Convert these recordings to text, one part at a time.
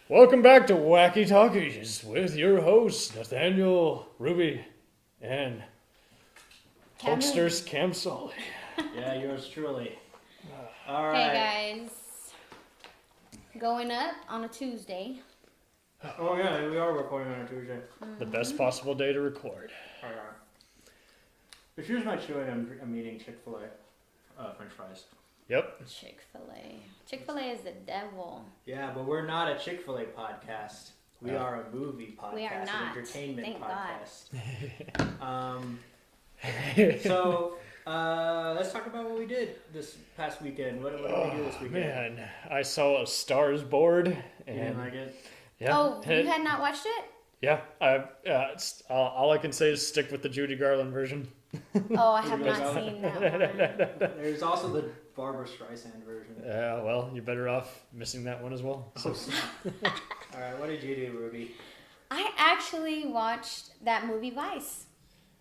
Welcome back to Wacky Talkies with your hosts, Nathaniel, Ruby, and Hulkster's Cam Sully. Yeah, yours truly. All right. Hey guys, going up on a Tuesday. Oh yeah, we are recording on a Tuesday. The best possible day to record. All right. But here's my chewing. I'm eating Chick-fil-A French fries. Yep. Chick-fil-A. Chick-fil-A is the devil. Yeah, but we're not a Chick-fil-A podcast. We are a movie podcast, We are not. an entertainment Thank podcast. So let's talk about what we did this past weekend. What did we do this weekend? Man, I saw A Star Is Born. You And didn't like it? yeah, Oh, you had not watched it? yeah. All I can say is stick with the Judy Garland version. Oh, I have Judy not Garland. seen that one. There's also the Barbara Streisand version. Yeah, well, you're better off missing that one as well. So, All right, what did you do, Ruby? I actually watched that movie Vice.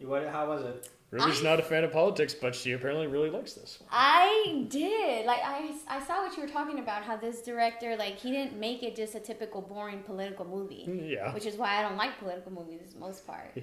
How was it? Ruby's not a fan of politics, but she apparently really likes this one. I did. Like, I saw what you were talking about, how this director, like, he didn't make it just a typical boring political movie. Yeah. Which is why I don't like political movies for the most part.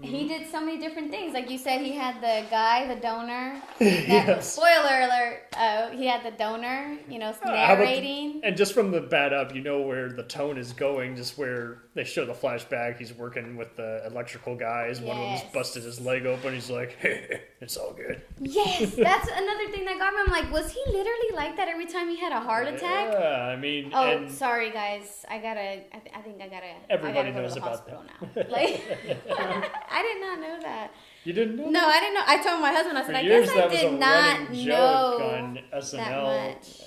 He did so many different things. Like you said, he had the guy, the donor. Yes. Spoiler alert. He had the donor, narrating. And just from the bat up, you know where the tone is going, just where they show the flashback. He's working with the electrical guys. One of them's Yes. busted his leg open. He's like, hey, it's all good. Yes, that's another thing that got me. I'm like, was he literally like that every time he had a heart attack? Yeah, I mean, Oh, and sorry guys. I think I gotta. Everybody I gotta knows go to the about hospital now. Like, I did not know that. you didn't know No, that? I didn't know. I told my husband. I For said, I years, guess that I was a did not running know joke on SNL. that much.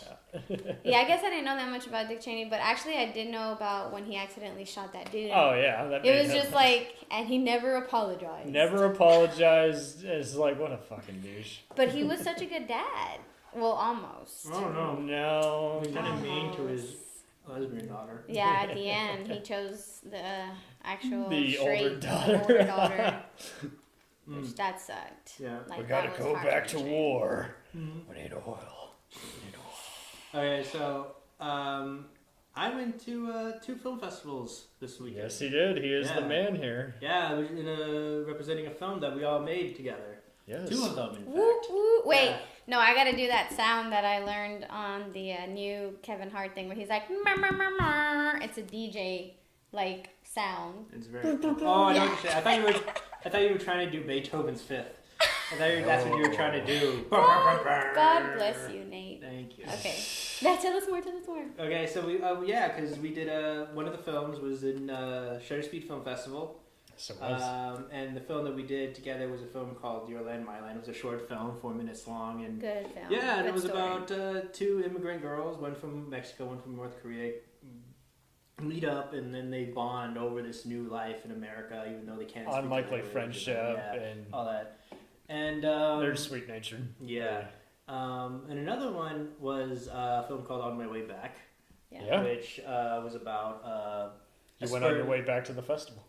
Yeah, I guess I didn't know that much about Dick Cheney, but actually I did know about when he accidentally shot that dude. Oh, yeah. That It made was him- just like, and he never apologized. Never apologized. It's like, what a fucking douche. But he was such a good dad. Well, almost. Oh no. No. He's kind of mean to his lesbian daughter. Yeah, at the end, he chose the actual The straight older daughter. older daughter, which that sucked. Yeah. Like, We that gotta was go back to heart-wrenching. war. Mm-hmm. We need oil. Okay, so I went to 2 film festivals this weekend. Yes, he did. He is the Yeah. man here. Yeah, I was representing a film that we all made together. Yes. 2 of them, in Woo, fact. woo. Wait, Yeah. no, I gotta do that sound that I learned on the new Kevin Hart thing where he's like, "Murr, murr, murr, murr." It's a DJ like sound. It's very. Oh, I know what you're saying. I thought you were trying to do Beethoven's Fifth. I thought that's what you were trying to do. God bless you, Nate. Thank you. Okay, now tell us more. Okay, so because we did one of the films was in Shutter Speed Film Festival. So it was. And the film that we did together was a film called Your Land, My Land. It was a short film, 4 minutes long, and Good film. yeah, and Good it was story. about 2 immigrant girls, one from Mexico, one from North Korea, meet up, and then they bond over this new life in America, even though they can't. speak Unlikely the language, friendship yeah, and all that, and they're sweet natured. yeah. And another one was a film called On My Way Back, Yeah. which was about You went on your way back to the festival.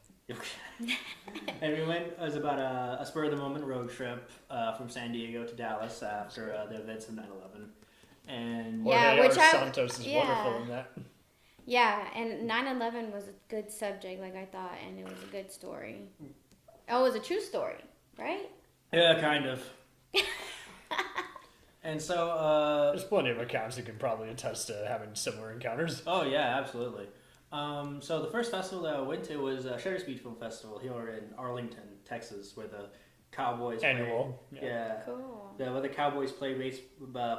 and it was about a spur of the moment road trip from San Diego to Dallas after the events of 9/11. And Yeah, Jorge which R. I- Santos is yeah. wonderful in that. Yeah, and 9/11 was a good subject, like I thought, and it was a good story. Oh, it was a true story, right? yeah, kind of. And so, There's plenty of accounts that can probably attest to having similar encounters. oh yeah, absolutely. So the first festival that I went to was Shutter Speed Film Festival here in Arlington, Texas, where the Cowboys Annual. Play. Yeah. Cool. Yeah, where the Cowboys play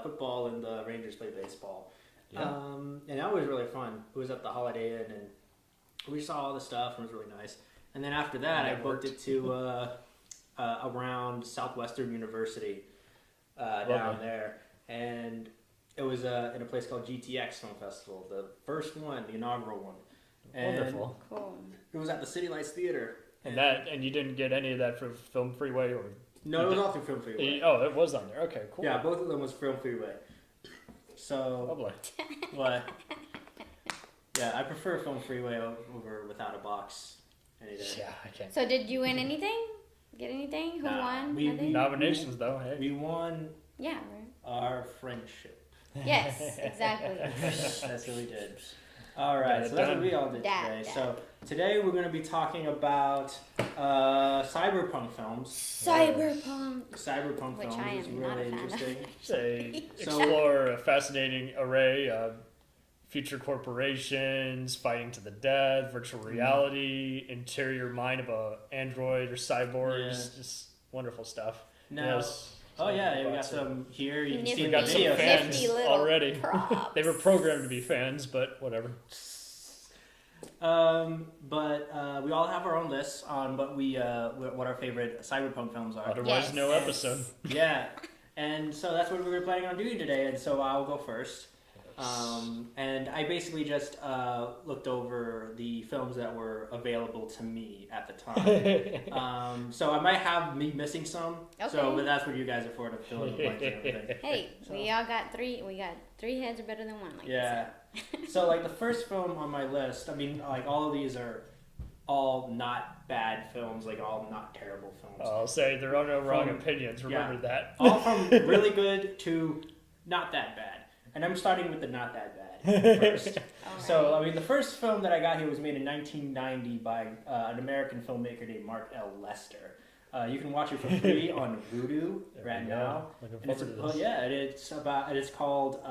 football and the Rangers play baseball. Yeah. And that was really fun. It was at the Holiday Inn, and we saw all the stuff, and it was really nice. And then after that, I booked it to around Southwestern University down there, and it was in a place called GTX Film Festival, the first one, the inaugural one. And Wonderful. Cool. it was at the City Lights Theater. And you didn't get any of that for Film Freeway or? No, it was all through Film Freeway. Oh, it was on there. Okay, cool. Yeah, both of them was Film Freeway. So Lovely. what? Yeah, I prefer Film Freeway over Without a Box any day. Yeah, I can't. So did you win anything? Get anything? Who Nah, won? we- I think? Nominations though, hey. We won Yeah, right. our friendship. Yes, exactly. That's what we did. All right, so that's what we all did today. So today we're going to be talking about cyberpunk films. Cyberpunk Which films I am is really interesting. They explore a fascinating array of future corporations, fighting to the death, virtual reality, interior mind of a android or cyborgs, just wonderful stuff. Now, we got some here. You can see we got some fans already. They were programmed to be fans, but whatever. But we all have our own lists on what our favorite cyberpunk films are. Otherwise, no episode. Yeah, and so that's what we were planning on doing today. And so I'll go first. And I basically just looked over the films that were available to me at the time. So I might have me missing some. Okay. But that's what you guys are for, to fill in the blanks and everything. Hey, we all got three. We got three heads are better than one. So like the first film on my list, I mean, like all of these are all not bad films, like all not terrible films. I'll say there are no wrong opinions. Remember that. All from really good to not that bad. And I'm starting with the not that bad first. Right. So, I mean, the first film that I got here was made in 1990 by an American filmmaker named Mark L. Lester. You can watch it for free on Vudu right now. It's called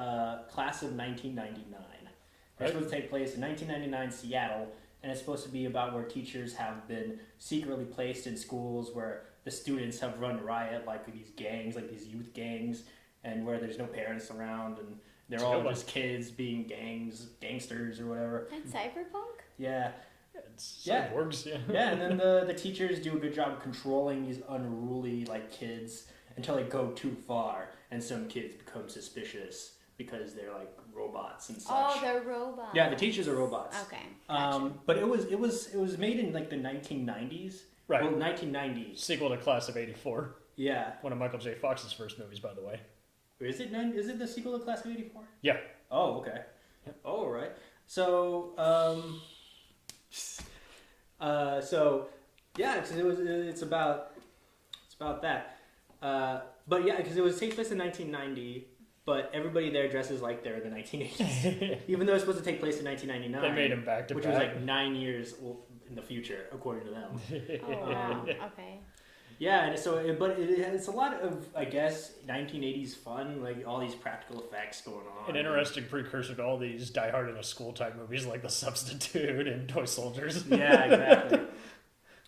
Class of 1999. It's supposed to take place in 1999 Seattle, and it's supposed to be about where teachers have been secretly placed in schools where the students have run riot, like these gangs, like these youth gangs, and where there's no parents around, and they're all just kids being gangsters or whatever. That's Cyberpunk? Yeah. It's cyborgs, Yeah, and then the teachers do a good job controlling these unruly like kids until they go too far, and some kids become suspicious because they're like robots and such. Oh, they're robots. Yeah, the teachers are robots. Okay. Gotcha. But it was made in like the 1990s. Right. Well, 1990s. Sequel to Class of '84. Yeah. One of Michael J. Fox's first movies, by the way. Is it the sequel to Class of '84? Yeah. Oh, okay. Yep. Oh, all right. So, yeah, because it's about that. But yeah, because it was take place in 1990, but everybody there dresses like they're in the 1980s, even though it's supposed to take place in 1999. They made them back to back, which was like 9 years in the future, according to them. Oh wow. Okay. Yeah, and so, it's a lot of, I guess, 1980s fun, like all these practical effects going on. An interesting precursor to all these Die Hard in a School type movies like The Substitute and Toy Soldiers. Yeah, exactly.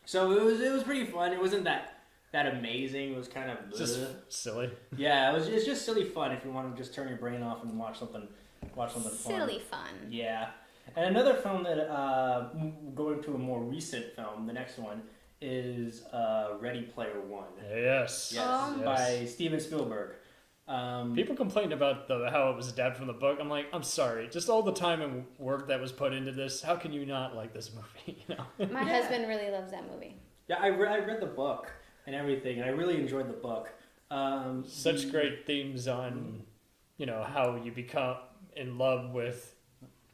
So it was pretty fun. It wasn't that amazing. It was kind of just silly. Yeah, it's just silly fun if you want to just turn your brain off and watch something fun. Silly fun. Yeah. And another film that going to a more recent film, the next one is Ready Player One. Yes. By Steven Spielberg. People complained about how it was adapted from the book. I'm like, I'm sorry, just all the time and work that was put into this. How can you not like this movie? My husband really loves that movie. Yeah, I read the book and everything, and I really enjoyed the book. Such great themes on, how you become in love with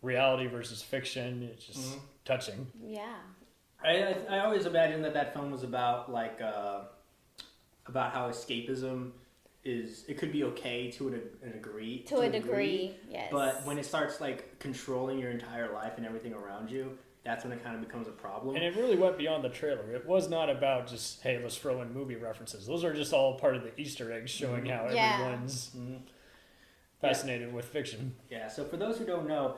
reality versus fiction. It's just touching. Yeah. I always imagined that film was about about how escapism it could be okay to a degree. Yes. But when it starts like controlling your entire life and everything around you, that's when it kind of becomes a problem. And it really went beyond the trailer. It was not about just, hey, let's throw in movie references. Those are just all part of the Easter eggs showing how everyone's fascinated with fiction. Yeah. So for those who don't know,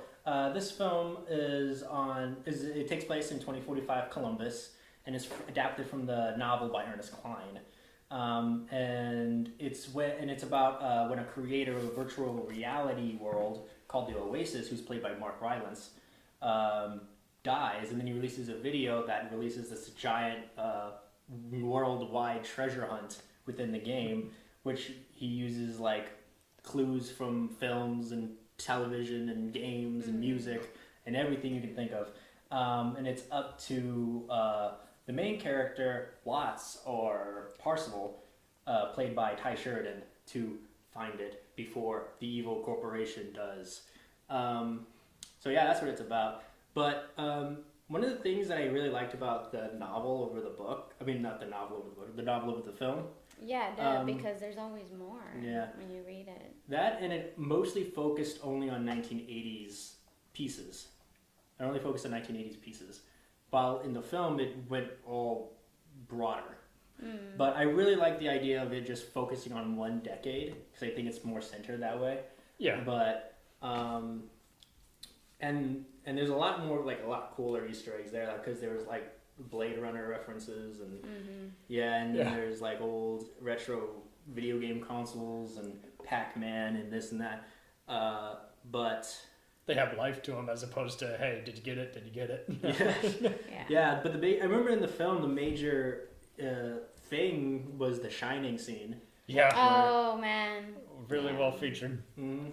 this film it takes place in 2045 Columbus, and it's adapted from the novel by Ernest Cline. And it's about when a creator of a virtual reality world called the Oasis, who's played by Mark Rylance, dies, and then he releases a video that releases this giant worldwide treasure hunt within the game, which he uses like clues from films and television and games and music and everything you can think of. And it's up to the main character, Watts, or Parzival, played by Ty Sheridan, to find it before the evil corporation does. So yeah, that's what it's about. But one of the things that I really liked about the novel over the book, I mean not the novel over the book, the novel over the film. Yeah, because there's always more when you read it. That, and it mostly focused only on 1980s pieces. I only focused on 1980s pieces. While in the film, it went all broader. But I really like the idea of it just focusing on one decade because I think it's more centered that way. Yeah. But and there's a lot more, like a lot cooler Easter eggs there because there was like Blade Runner references and then there's like old retro video game consoles and Pac-Man and this and that. But they have life to them as opposed to, hey, did you get it? Did you get it? Yeah. But I remember in the film the major thing was the Shining scene. Yeah. Oh man. Really well featured. Mm-hmm.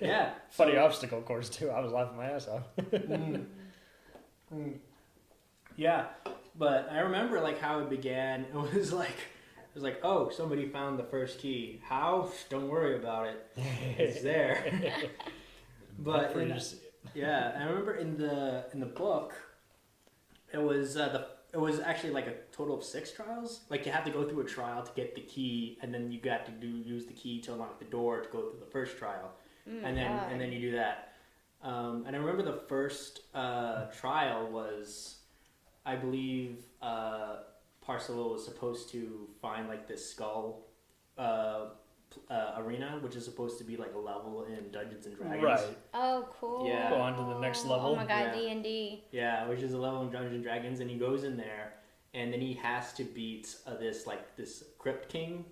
Yeah. Funny obstacle course too. I was laughing my ass off. Yeah, but I remember like how it began. It was like, oh, somebody found the first key. How? Don't worry about it. It's there. But I remember in the book, it was actually like a total of 6 trials. Like you had to go through a trial to get the key, and then you got to use the key to unlock the door to go through the first trial, and then you do that. And I remember the first trial was, I believe, Parcelo was supposed to find like this skull arena, which is supposed to be like a level in Dungeons and Dragons. Right. Oh, cool. Yeah. Go on to the next level. Oh my god, D&D. Yeah, which is a level in Dungeons and Dragons, and he goes in there, and then he has to beat this Crypt King,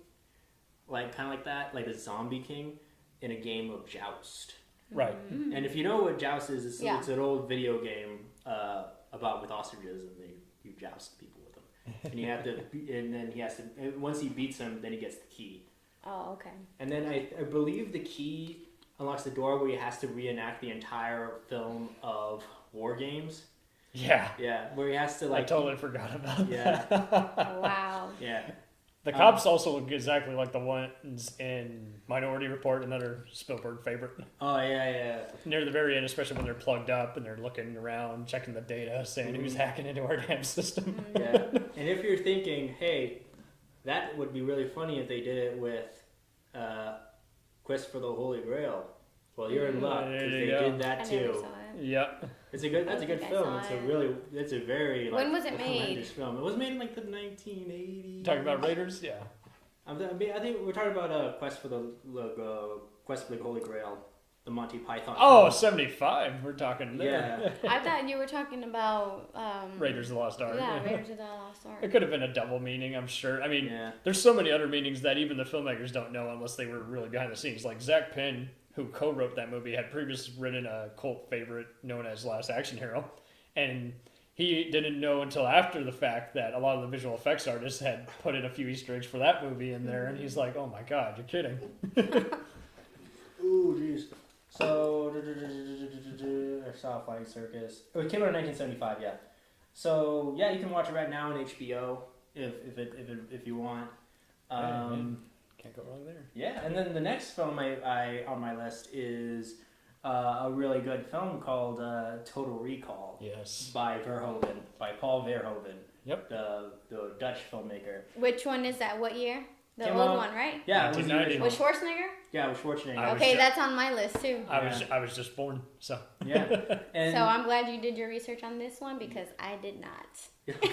like kind of like that, like a zombie king, in a game of Joust. Right. Mm-hmm. And if you know what Joust is, it's an old video game about with ostriches, and you joust people with them, and you have to, and then he has to. Once he beats them, then he gets the key. Oh, okay. And then I believe the key unlocks the door where he has to reenact the entire film of War Games. Yeah. Yeah, where he has to like. I totally forgot about that. Oh, wow. Yeah. The cops also look exactly like the ones in Minority Report, another Spielberg favorite. Oh, yeah. Near the very end, especially when they're plugged up and they're looking around, checking the data, saying who's hacking into our damn system. Yeah. And if you're thinking, hey, that would be really funny if they did it with Quest for the Holy Grail. Well, you're in luck because they did that too. I never saw it. Yep. That's a good film. It's a very when was it made? Film. It was made in like the 1980s. Talking about Raiders, yeah. I think we're talking about Quest for the Holy Grail, the Monty Python. Oh, 75. We're talking there. Yeah. I thought you were talking about Raiders of the Lost Ark. Yeah, Raiders of the Lost Ark. It could have been a double meaning, I'm sure. I mean, there's so many other meanings that even the filmmakers don't know unless they were really behind the scenes. Like Zach Penn, who co-wrote that movie, had previously written a cult favorite known as Last Action Hero, and he didn't know until after the fact that a lot of the visual effects artists had put in a few Easter eggs for that movie in there, and he's like, oh my god, you're kidding. Ooh, jeez. So, I saw Flying Circus. Oh, it came out in 1975, yeah. So, yeah, you can watch it right now on HBO if you want. Can't go wrong there. Yeah, and then the next film I on my list is a really good film called Total Recall. Yes. By Paul Verhoeven. Yep. The Dutch filmmaker. Which one is that? What year? The Came old out, one, right? Yeah, it was the original. With Schwarzenegger? Yeah, with Schwarzenegger. Okay, that's on my list too. I was just born, so. Yeah. And so I'm glad you did your research on this one because I did not. Okay.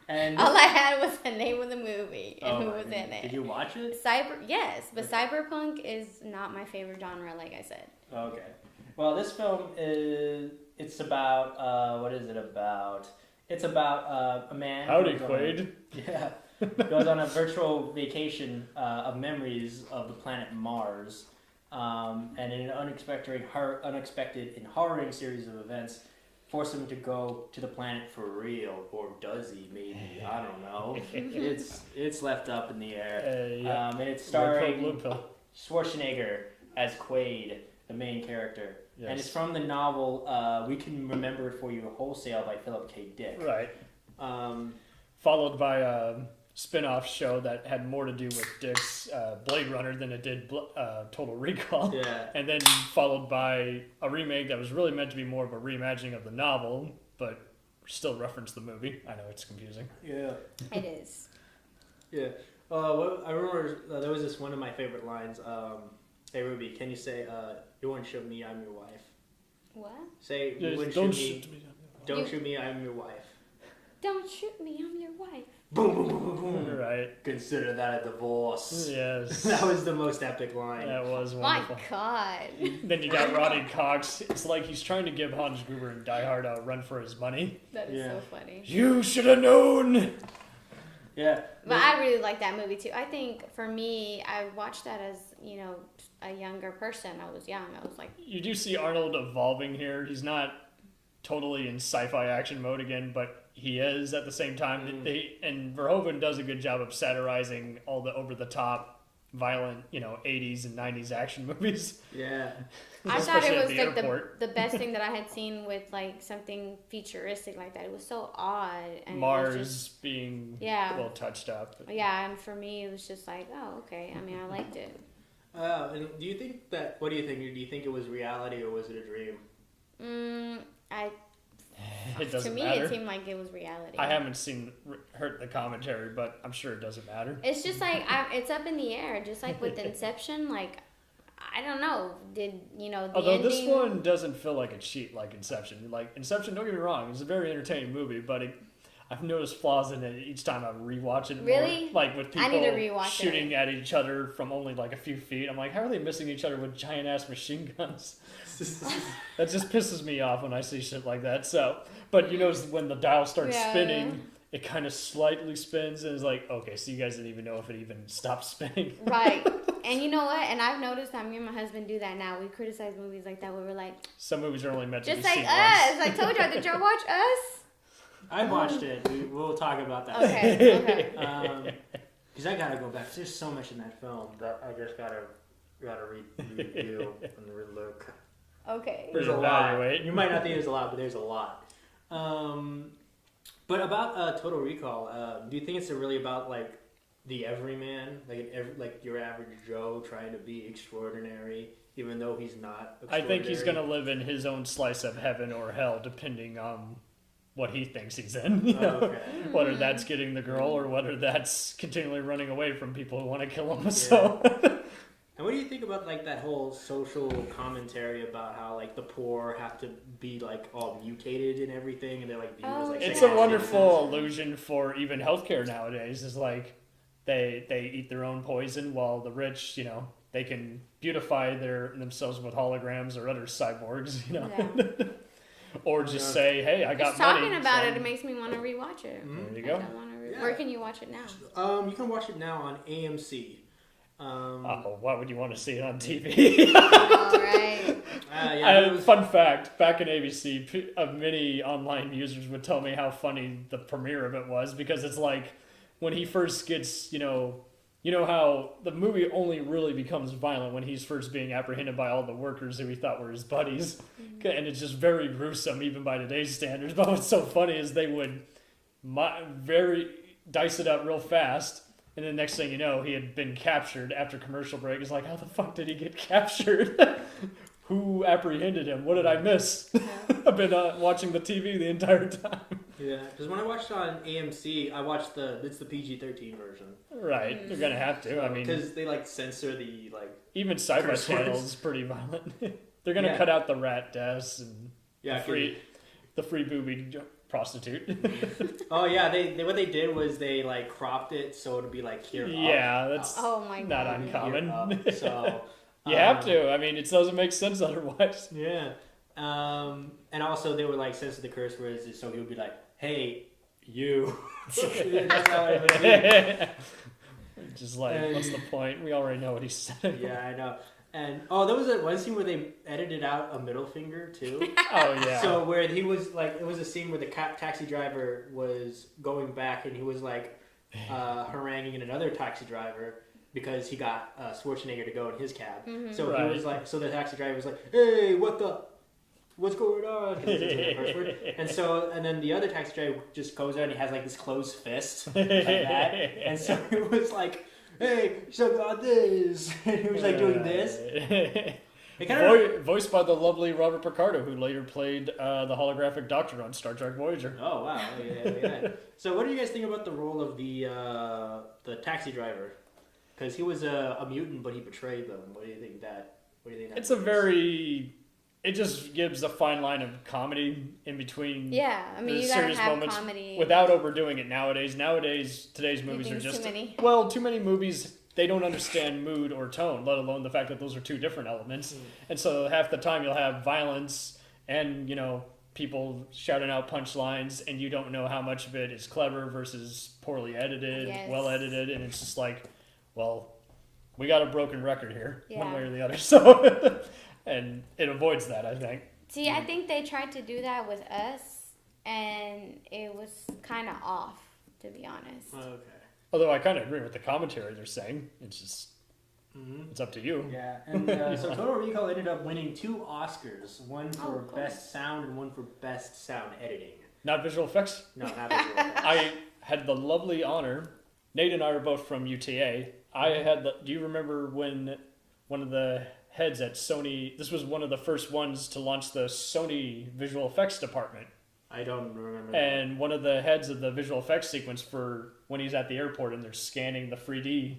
And all I had was the name of the movie and who was in it. Did you watch it? Yes, but Cyberpunk is not my favorite genre, like I said. Okay. Well, this film it's about, what is it about? It's about a man. Howdy, Quaid. Yeah. Goes on a virtual vacation of memories of the planet Mars. And in an unexpected and horrifying series of events, force him to go to the planet for real, or does he? Maybe, I don't know. It's left up in the air. And it's starring Schwarzenegger as Quaid, the main character, and it's from the novel "We Can Remember It For You Wholesale" by Philip K. Dick. Right. Followed by a spin-off show that had more to do with Dick's Blade Runner than it did Total Recall. Yeah. And then followed by a remake that was really meant to be more of a reimagining of the novel, but still referenced the movie. I know it's confusing. Yeah. It is. Yeah. I remember there was this one of my favorite lines. Hey, Ruby, can you say, you want to show me I'm your wife? What? Say, you wouldn't don't shoot me. Don't shoot me, I'm your wife. Don't shoot me, I'm your wife. Boom, boom, boom, boom, boom. Right. Consider that a divorce. Yes. That was the most epic line. That was wonderful. My God. Then you got Roddy Cox. It's like he's trying to give Hans Gruber and Die Hard a run for his money. That is so funny. You should have known. Yeah. But I really like that movie too. I think for me, I watched that as, a younger person. I was young. I was like... You do see Arnold evolving here. He's not totally in sci-fi action mode again, but he is at the same time. And Verhoeven does a good job of satirizing all the over-the-top, violent, 80s and 90s action movies. Yeah. I thought it was like the best thing that I had seen with like something futuristic like that. It was so odd. And Mars being well touched up. Yeah, and for me it was just like, oh, okay. I mean, I liked it. And do you think that? What do you think? Do you think it was reality or was it a dream? It doesn't to me, matter. it seemed like it was reality. I haven't heard the commentary, but I'm sure it doesn't matter. It's just like it's up in the air, just like with Inception. Like, I don't know. Did the Although ending... this one doesn't feel like a cheat like Inception. Like Inception, don't get me wrong, it's a very entertaining movie, but I've noticed flaws in it each time I rewatch it. Really? More. Like with people I need to rewatch shooting at each other from only like a few feet. I'm like, how are they missing each other with giant ass machine guns? That just pisses me off when I see shit like that. So, but when the dial starts spinning, it kind of slightly spins and it's like, okay, so you guys didn't even know if it even stopped spinning. Right. And you know what? And I've noticed that me and my husband do that now. We criticize movies like that where we're like... Some movies are only meant to be just seen like us. once. I told y'all, did y'all watch Us? I watched it. We'll talk about that. Okay. Because I gotta go back. There's so much in that film that I just gotta review and relook. Okay. There's a lot. You might not think there's a lot, but there's a lot. But about Total Recall, do you think it's really about like the everyman, like your average Joe trying to be extraordinary, even though he's not extraordinary? I think he's gonna live in his own slice of heaven or hell, depending on what he thinks he's in. Okay. Whether that's getting the girl or whether that's continually running away from people who want to kill him. Yeah. So. And what do you think about like that whole social commentary about how like the poor have to be like all mutated and everything, and they're like viewed as like it's a wonderful illusion for even healthcare nowadays. Is like they eat their own poison while the rich, they can beautify themselves with holograms or other cyborgs, Yeah. Or just say, hey, I got money. Talking about it makes me want to rewatch it. There you go. Where can you watch it now? You can watch it now on AMC. Why would you want to see it on TV? All right. Fun fact, back in ABC, many online users would tell me how funny the premiere of it was, because it's like when he first gets, how the movie only really becomes violent when he's first being apprehended by all the workers who he thought were his buddies. Mm-hmm. And it's just very gruesome, even by today's standards. But what's so funny is they would dice it up real fast. And then next thing you know, he had been captured after commercial break. It's like, how the fuck did he get captured? Who apprehended him? What did I miss? Yeah. I've been watching the TV the entire time. Yeah, because when I watched it on AMC, I watched it's the PG-13 version. Right, you're gonna have to. Because they like censor the like. Even Sci-Fi Channel is pretty violent. They're gonna cut out the rat deaths and the free booby prostitute. Oh yeah, they what they did was they like cropped it so it'd be like here. Yeah, that's not uncommon. So you have to. It doesn't make sense otherwise. Yeah. And also they would like censor the curse words so he would be like, "Hey, you." That's how it would be. Just like, what's the point? We already know what he's saying. Yeah, I know. And there was one scene where they edited out a middle finger too. Oh yeah. So where he was like, it was a scene where the taxi driver was going back and he was like haranguing another taxi driver because he got Schwarzenegger to go in his cab. Mm-hmm. So he was like, so the taxi driver was like, "Hey, what's going on?" And then the other taxi driver just goes out and he has like this closed fist like that. And so it was like, "Hey, so about this," and he was like doing this. Voiced by the lovely Robert Picardo, who later played the holographic Doctor on Star Trek Voyager. Oh wow! Yeah. So, what do you guys think about the role of the taxi driver? Because he was a mutant, but he betrayed them. What do you think that? It's a very it just gives a fine line of comedy in between. Yeah, I mean, you gotta have moments comedy without overdoing it nowadays. Today's movies are just too many movies. They don't understand mood or tone, let alone the fact that those are two different elements. And so half the time you'll have violence and, people shouting out punchlines, and you don't know how much of it is clever versus poorly edited, well edited, and it's just like, well, we got a broken record here, one way or the other. So, and it avoids that, I think. See, I think they tried to do that with us, and it was kind of off, to be honest. Okay. Although I kind of agree with the commentary they're saying. It's just, it's up to you. Yeah, and so Total Recall ended up winning 2 Oscars, one for Best Sound and one for Best Sound Editing. Not visual effects? No, not visual effects. I had the lovely honor, Nate and I are both from UTA. Do you remember when one of the heads at Sony, this was one of the first ones to launch the Sony visual effects department. I don't remember And one of the heads of the visual effects sequence for when he's at the airport and they're scanning the 3D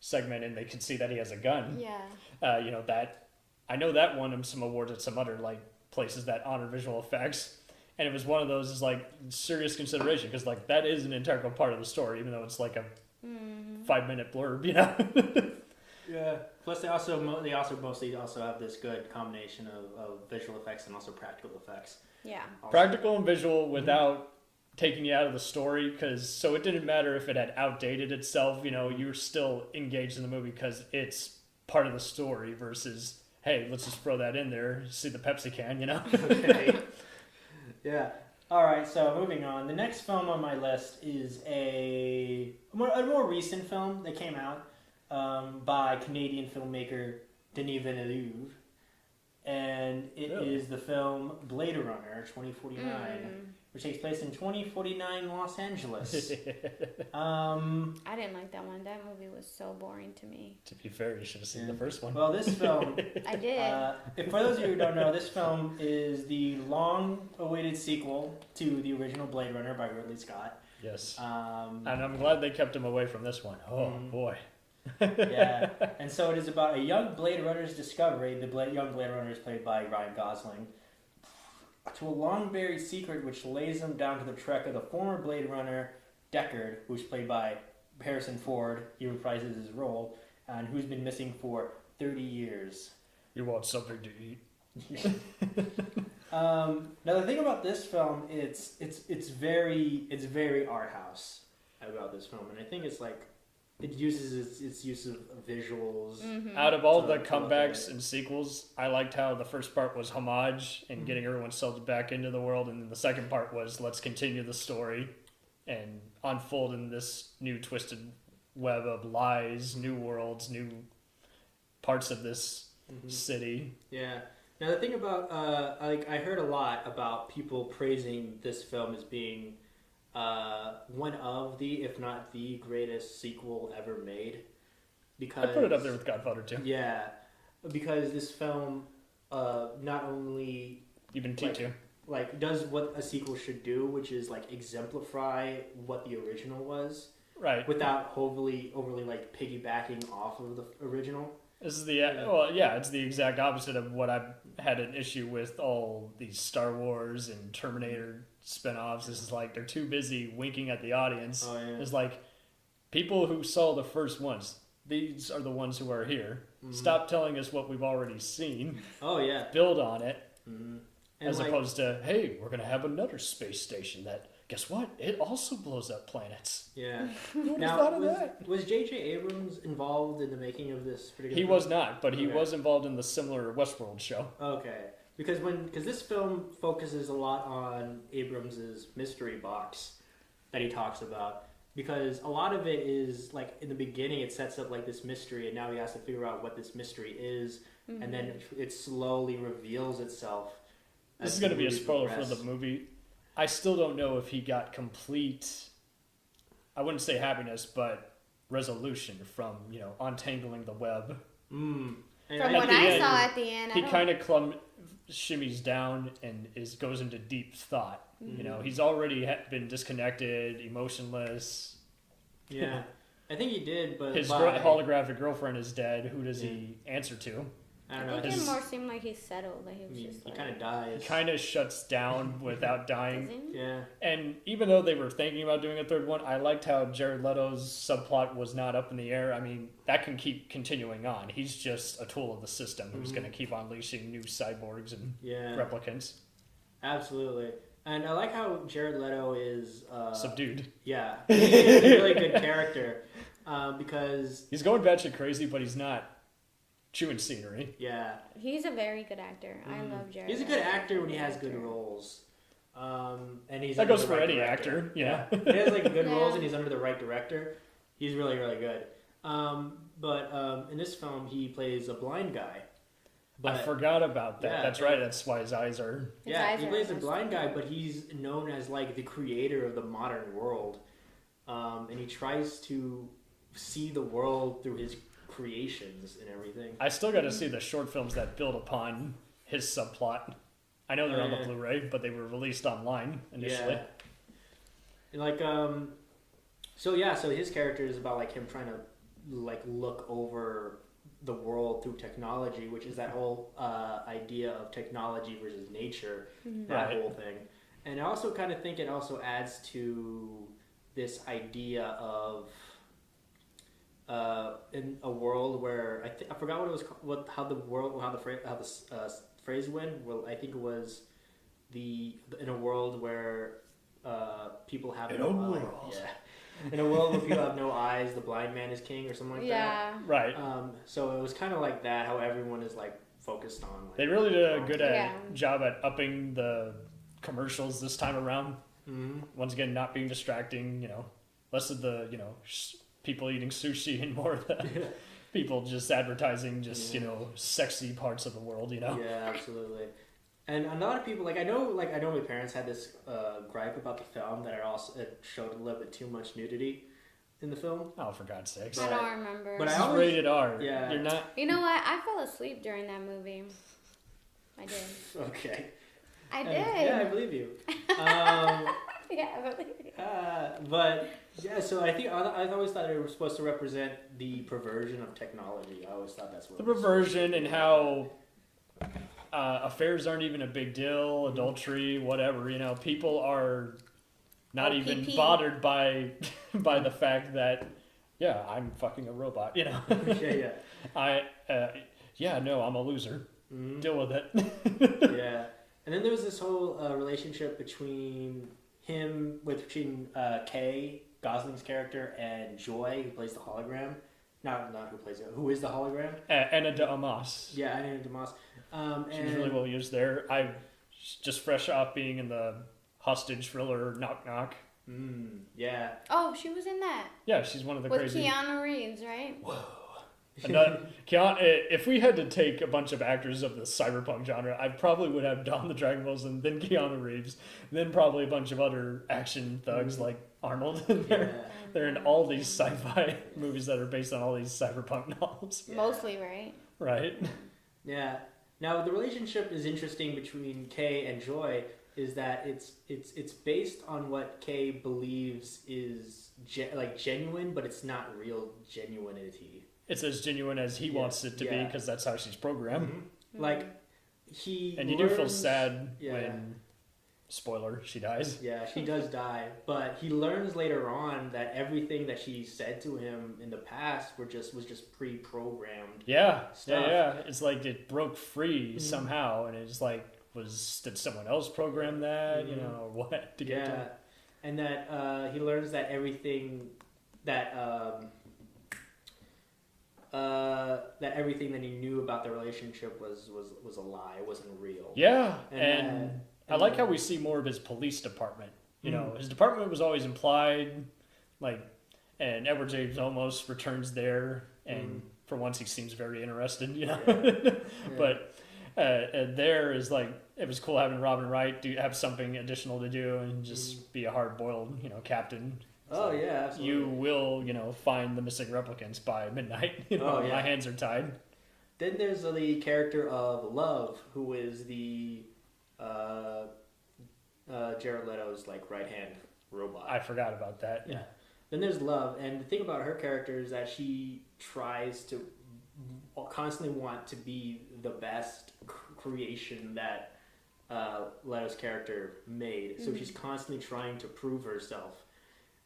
segment and they can see that he has a gun. Yeah. I know that won him some awards at some other places that honor visual effects. And it was one of those is serious consideration because that is an integral part of the story, even though it's a 5-minute blurb, Yeah. Plus, they also mostly have this good combination of visual effects and also practical effects. Yeah. Also. Practical and visual without taking you out of the story, so it didn't matter if it had outdated itself. You were still engaged in the movie because it's part of the story versus, hey, let's just throw that in there, see the Pepsi can, Okay. Yeah. All right, so moving on. The next film on my list is a more recent film that came out by Canadian filmmaker Denis Villeneuve, and it is the film Blade Runner 2049, which takes place in 2049 Los Angeles. I didn't like that one. That movie was so boring to me. To be fair, you should have seen the first one. Well, this film... I did. For those of you who don't know, this film is the long-awaited sequel to the original Blade Runner by Ridley Scott. Yes. And I'm glad they kept him away from this one. Oh, boy. Yeah. And so it is about a young Blade Runner's discovery. Young Blade Runner is played by Ryan Gosling. To a long-buried secret which lays him down to the trek of the former Blade Runner, Deckard, who's played by Harrison Ford. He reprises his role, and who's been missing for 30 years. You want something to eat. Now the thing about this film, it's very art house about this film, and I think it's it uses its use of visuals. Mm-hmm. Out of all the comebacks and sequels, I liked how the first part was homage and getting everyone sucked back into the world, and then the second part was let's continue the story and unfold in this new twisted web of lies, new worlds, new parts of this city. Yeah. Now the thing about I heard a lot about people praising this film as being one of the, if not the greatest sequel ever made. Because I put it up there with Godfather 2. Yeah, because this film not only even T2 does what a sequel should do, which is exemplify what the original was, right? Without overly piggybacking off of the original. This is it's the exact opposite of what I've had an issue with all these Star Wars and Terminator spinoffs. This is they're too busy winking at the audience. Oh, yeah. It's people who saw the first ones. These are the ones who are here. Mm-hmm. Stop telling us what we've already seen. Oh yeah. Build on it. Mm-hmm. As opposed to, hey, we're going to have another space station that, guess what? It also blows up planets. Yeah. Who would have thought of that? Was J.J. Abrams involved in the making of this particular film? He was not, but he was involved in the similar Westworld show. Okay. Because this film focuses a lot on Abrams' mystery box that he talks about. Because a lot of it is, in the beginning, it sets up, this mystery, and now he has to figure out what this mystery is, and then it slowly reveals itself. This is going to be a spoiler for the movie. I still don't know if he got complete, I wouldn't say happiness, but resolution from, untangling the web. From what I saw at the end, he kind of shimmies down and goes into deep thought. Mm-hmm. He's already been disconnected, emotionless. Yeah, I think he did, but his holographic girlfriend is dead. Who does he answer to? I don't know. I think it more seemed like he settled. Like he kind of dies. He kind of shuts down without dying. Yeah. And even though they were thinking about doing a third one, I liked how Jared Leto's subplot was not up in the air. I mean, that can keep continuing on. He's just a tool of the system who's going to keep unleashing new cyborgs and replicants. Absolutely. And I like how Jared Leto is... subdued. Yeah. He's a really good character because... He's going batshit crazy, but he's not chewing scenery. Yeah. He's a very good actor. I love Jared. He's a good actor when he has good roles. And he's that goes for any actor. Yeah. He has like good roles and he's under the right director. He's really, really good. But in this film, he plays a blind guy. But, I forgot about that. That's right. That's why his eyes are... He plays a blind guy, but he's known as like the creator of the modern world. And he tries to see the world through his creations and everything. I still got to see the short films that build upon his subplot. I know they're on the Blu-ray, but they were released online initially. Yeah. Like, so his character is about like him trying to like look over the world through technology, which is that whole idea of technology versus nature, that whole thing. And I also kind of think it also adds to this idea of in a world where I forgot what it was, how the phrase went. Well, I think it was in a world where people have in a world where people have no eyes, the blind man is king, or something like that. Yeah. Right. So it was kind of like that, how everyone is like focused on. Like, they really did a good job at upping the commercials this time around. Mm-hmm. Once again, not being distracting. Less of the people eating sushi and more of the people just advertising sexy parts of the world. Yeah, absolutely. And a lot of people, I know my parents had this gripe about the film that it showed a little bit too much nudity in the film. Oh, for God's sakes! I don't remember. But I always rated R. Yeah, you're not. You know what? I fell asleep during that movie. I did. Okay. I did. Yeah, I believe you. Yeah, I believe you. But yeah, so I think I always thought it was supposed to represent the perversion of technology. I always thought that's what the perversion and how. Affairs aren't even a big deal. Adultery, whatever. People are not even bothered by the fact that I'm fucking a robot. Yeah. I'm a loser. Mm-hmm. Deal with it. Yeah, and then there was this whole relationship between Kay Gosling's character and Joy, who plays the hologram. Not who plays it. Who is the hologram? Anna de Armas. Yeah, Anna de Armas. She's really well used there. I just fresh off being in the hostage thriller Knock Knock. Yeah. Oh, she was in that. Yeah, she's one of the crazy. With Keanu Reeves, right? Whoa. If we had to take a bunch of actors of the cyberpunk genre, I probably would have Don the Dragon Wilson, then Keanu Reeves, then probably a bunch of other action thugs like Arnold. They're in all these sci-fi movies that are based on all these cyberpunk novels. Yeah. Mostly, right? Right. Yeah. Now the relationship is interesting between Kay and Joy. Is that it's based on what Kay believes is genuine, but it's not real genuinity. It's as genuine as he wants it to be because that's how she's programmed. Mm-hmm. Like you do feel sad when, spoiler, she dies. Yeah, she does die, but he learns later on that everything that she said to him in the past was just pre-programmed. Yeah, stuff. Yeah. It's like it broke free somehow, and it's like, did someone else program that? Or what to get to? And that he learns that everything that everything that he knew about the relationship was a lie. It wasn't real. Yeah, and I like how we see more of his police department. His department was always implied, and Edward James almost returns there, and for once he seems very interested. But there is it was cool having Robin Wright have something additional to do and just be a hard-boiled, captain. Oh, yeah, absolutely. You will, find the missing replicants by midnight. My hands are tied. Then there's the character of Love, who is the Jared Leto's right-hand robot. I forgot about that. Yeah. Then there's Love, and the thing about her character is that she tries to constantly want to be the best creation that Leto's character made. So she's constantly trying to prove herself.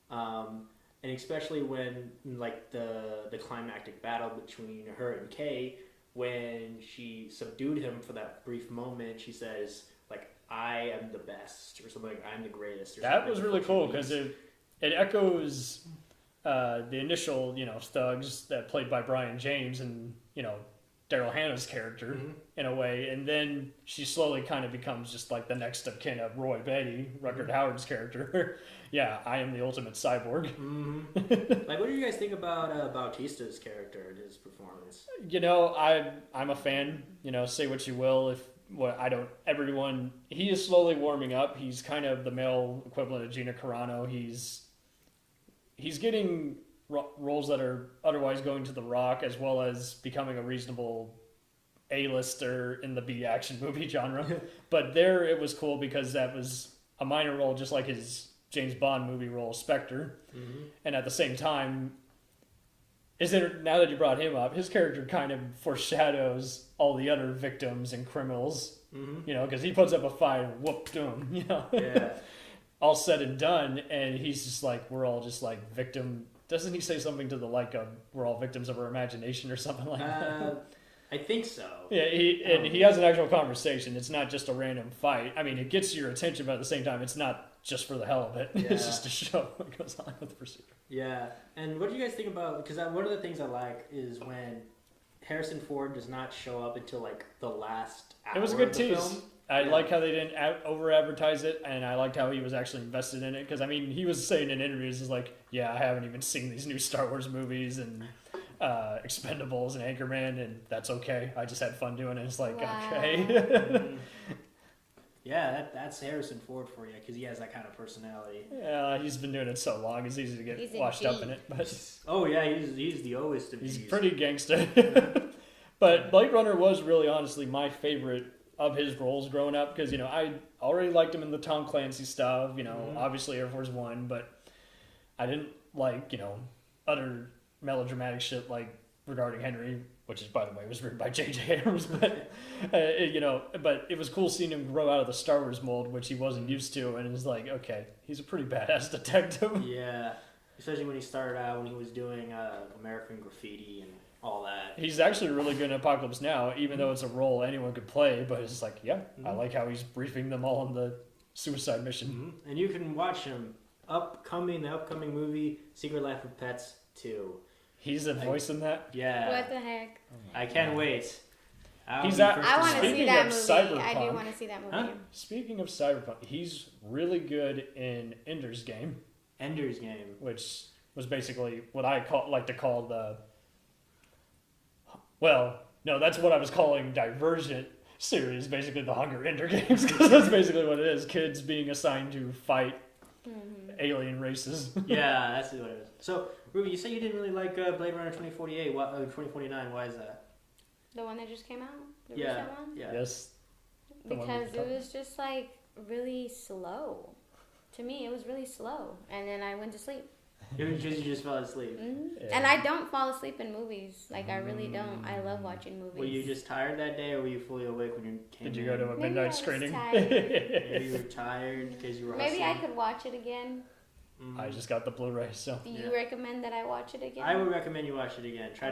And especially when, like, the climactic battle between her and Kay, when she subdued him for that brief moment, she says, like, I am the best, or something like, I'm the greatest. Or that was really cool, because it echoes the initial, thugs that played by Brian James and, Daryl Hannah's character in a way, and then she slowly kind of becomes just like the next of kin of Roy Batty, Rutger Hauer's character. Yeah, I am the ultimate cyborg. Like, what do you guys think about Bautista's character and his performance? I'm a fan. Say what you will. He is slowly warming up. He's kind of the male equivalent of Gina Carano. He's getting roles that are otherwise going to The Rock, as well as becoming a reasonable A-lister in the B-action movie genre. But there it was cool because that was a minor role, just like his James Bond movie role, Spectre. And at the same time, now that you brought him up, his character kind of foreshadows all the other victims and criminals, because he puts up a fight and whoop them, Yeah. All said and done, and he's just like, we're all just like victim. Doesn't he say something to the like of we're all victims of our imagination or something like that? I think so. Yeah, he has an actual conversation. It's not just a random fight. I mean, it gets your attention, but at the same time, it's not just for the hell of it. Yeah. It's just to show what goes on with the procedure. Yeah, and what do you guys think about? Because one of the things I like is when Harrison Ford does not show up until like the last hour. It was a good of the tease. film. I like how they didn't over-advertise it, and I liked how he was actually invested in it. Because, I mean, he was saying in interviews, he's like, yeah, I haven't even seen these new Star Wars movies and Expendables and Anchorman, and that's okay. I just had fun doing it. It's like, okay. Yeah, that's Harrison Ford for you, because he has that kind of personality. Yeah, he's been doing it so long, it's easy to get washed up in it. But oh, yeah, he's the oldest of He's these. pretty gangster. But Blade Runner was really, honestly, my favorite of his roles growing up, because I already liked him in the Tom Clancy stuff, obviously Air Force One, but I didn't like other melodramatic shit like Regarding Henry, which is, by the way, was written by J.J. Abrams, but but it was cool seeing him grow out of the Star Wars mold, which he wasn't used to, and it was like, okay, he's a pretty badass detective. Yeah, especially when he started out, when he was doing American Graffiti and all that. He's actually really good in Apocalypse Now, even though it's a role anyone could play, but it's like, yeah, I like how he's briefing them all on the suicide mission. And you can watch him the upcoming movie, Secret Life of Pets 2. He's a voice in that? Yeah. What the heck? I can't wait. I want to see that movie. Cyberpunk, I do want to see that movie. Huh? Speaking of Cyberpunk, he's really good in Ender's Game. Ender's Game. Which was basically what I like to call the... Well, no, that's what I was calling Divergent series, basically the Hunger Ender Games, because that's basically what it is. Kids being assigned to fight alien races. Yeah, that's what it is. So, Ruby, you said you didn't really like Blade Runner 2049. Why is that? The one that just came out? The Yeah. recent one? Yeah. Yes. Because it was just like really slow. To me, it was really slow. And then I went to sleep. You just fell asleep. Yeah. And I don't fall asleep in movies. Like, I really don't. I love watching movies. Were you just tired that day, or were you fully awake when you came Did you in? go to a midnight screening? Maybe you were tired because you were Maybe I hustling? could watch it again. I just got the Blu-ray, so... Do you recommend that I watch it again? I would recommend you watch it again. Try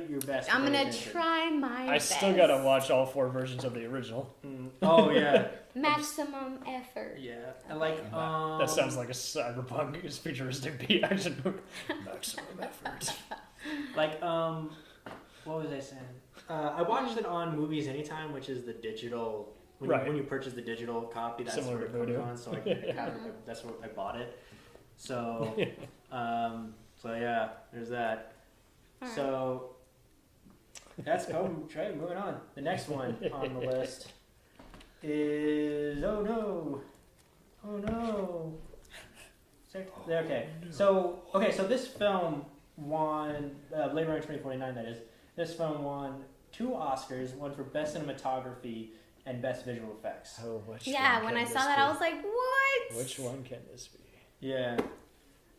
your best. I'm going to try my best. I still got to watch all 4 versions of the original. Oh, yeah. Maximum effort. Yeah. I like... That sounds like a Cyberpunk futuristic B-action movie. Maximum effort. Like, what was I saying? I watched it on Movies Anytime, which is the digital... When you purchase the digital copy, that's Similar where it to comes Voodoo. on. So that's where I bought it. So, so yeah, there's that. All right. So that's Trey. Moving on. The next one on the list is oh no. Okay. So this film won Blade Runner 2049. That is, this film won 2 Oscars. One for Best Cinematography and Best Visual Effects. Oh, which Yeah, one when can I this saw that, be? I was like, what? Which one can this be? Yeah.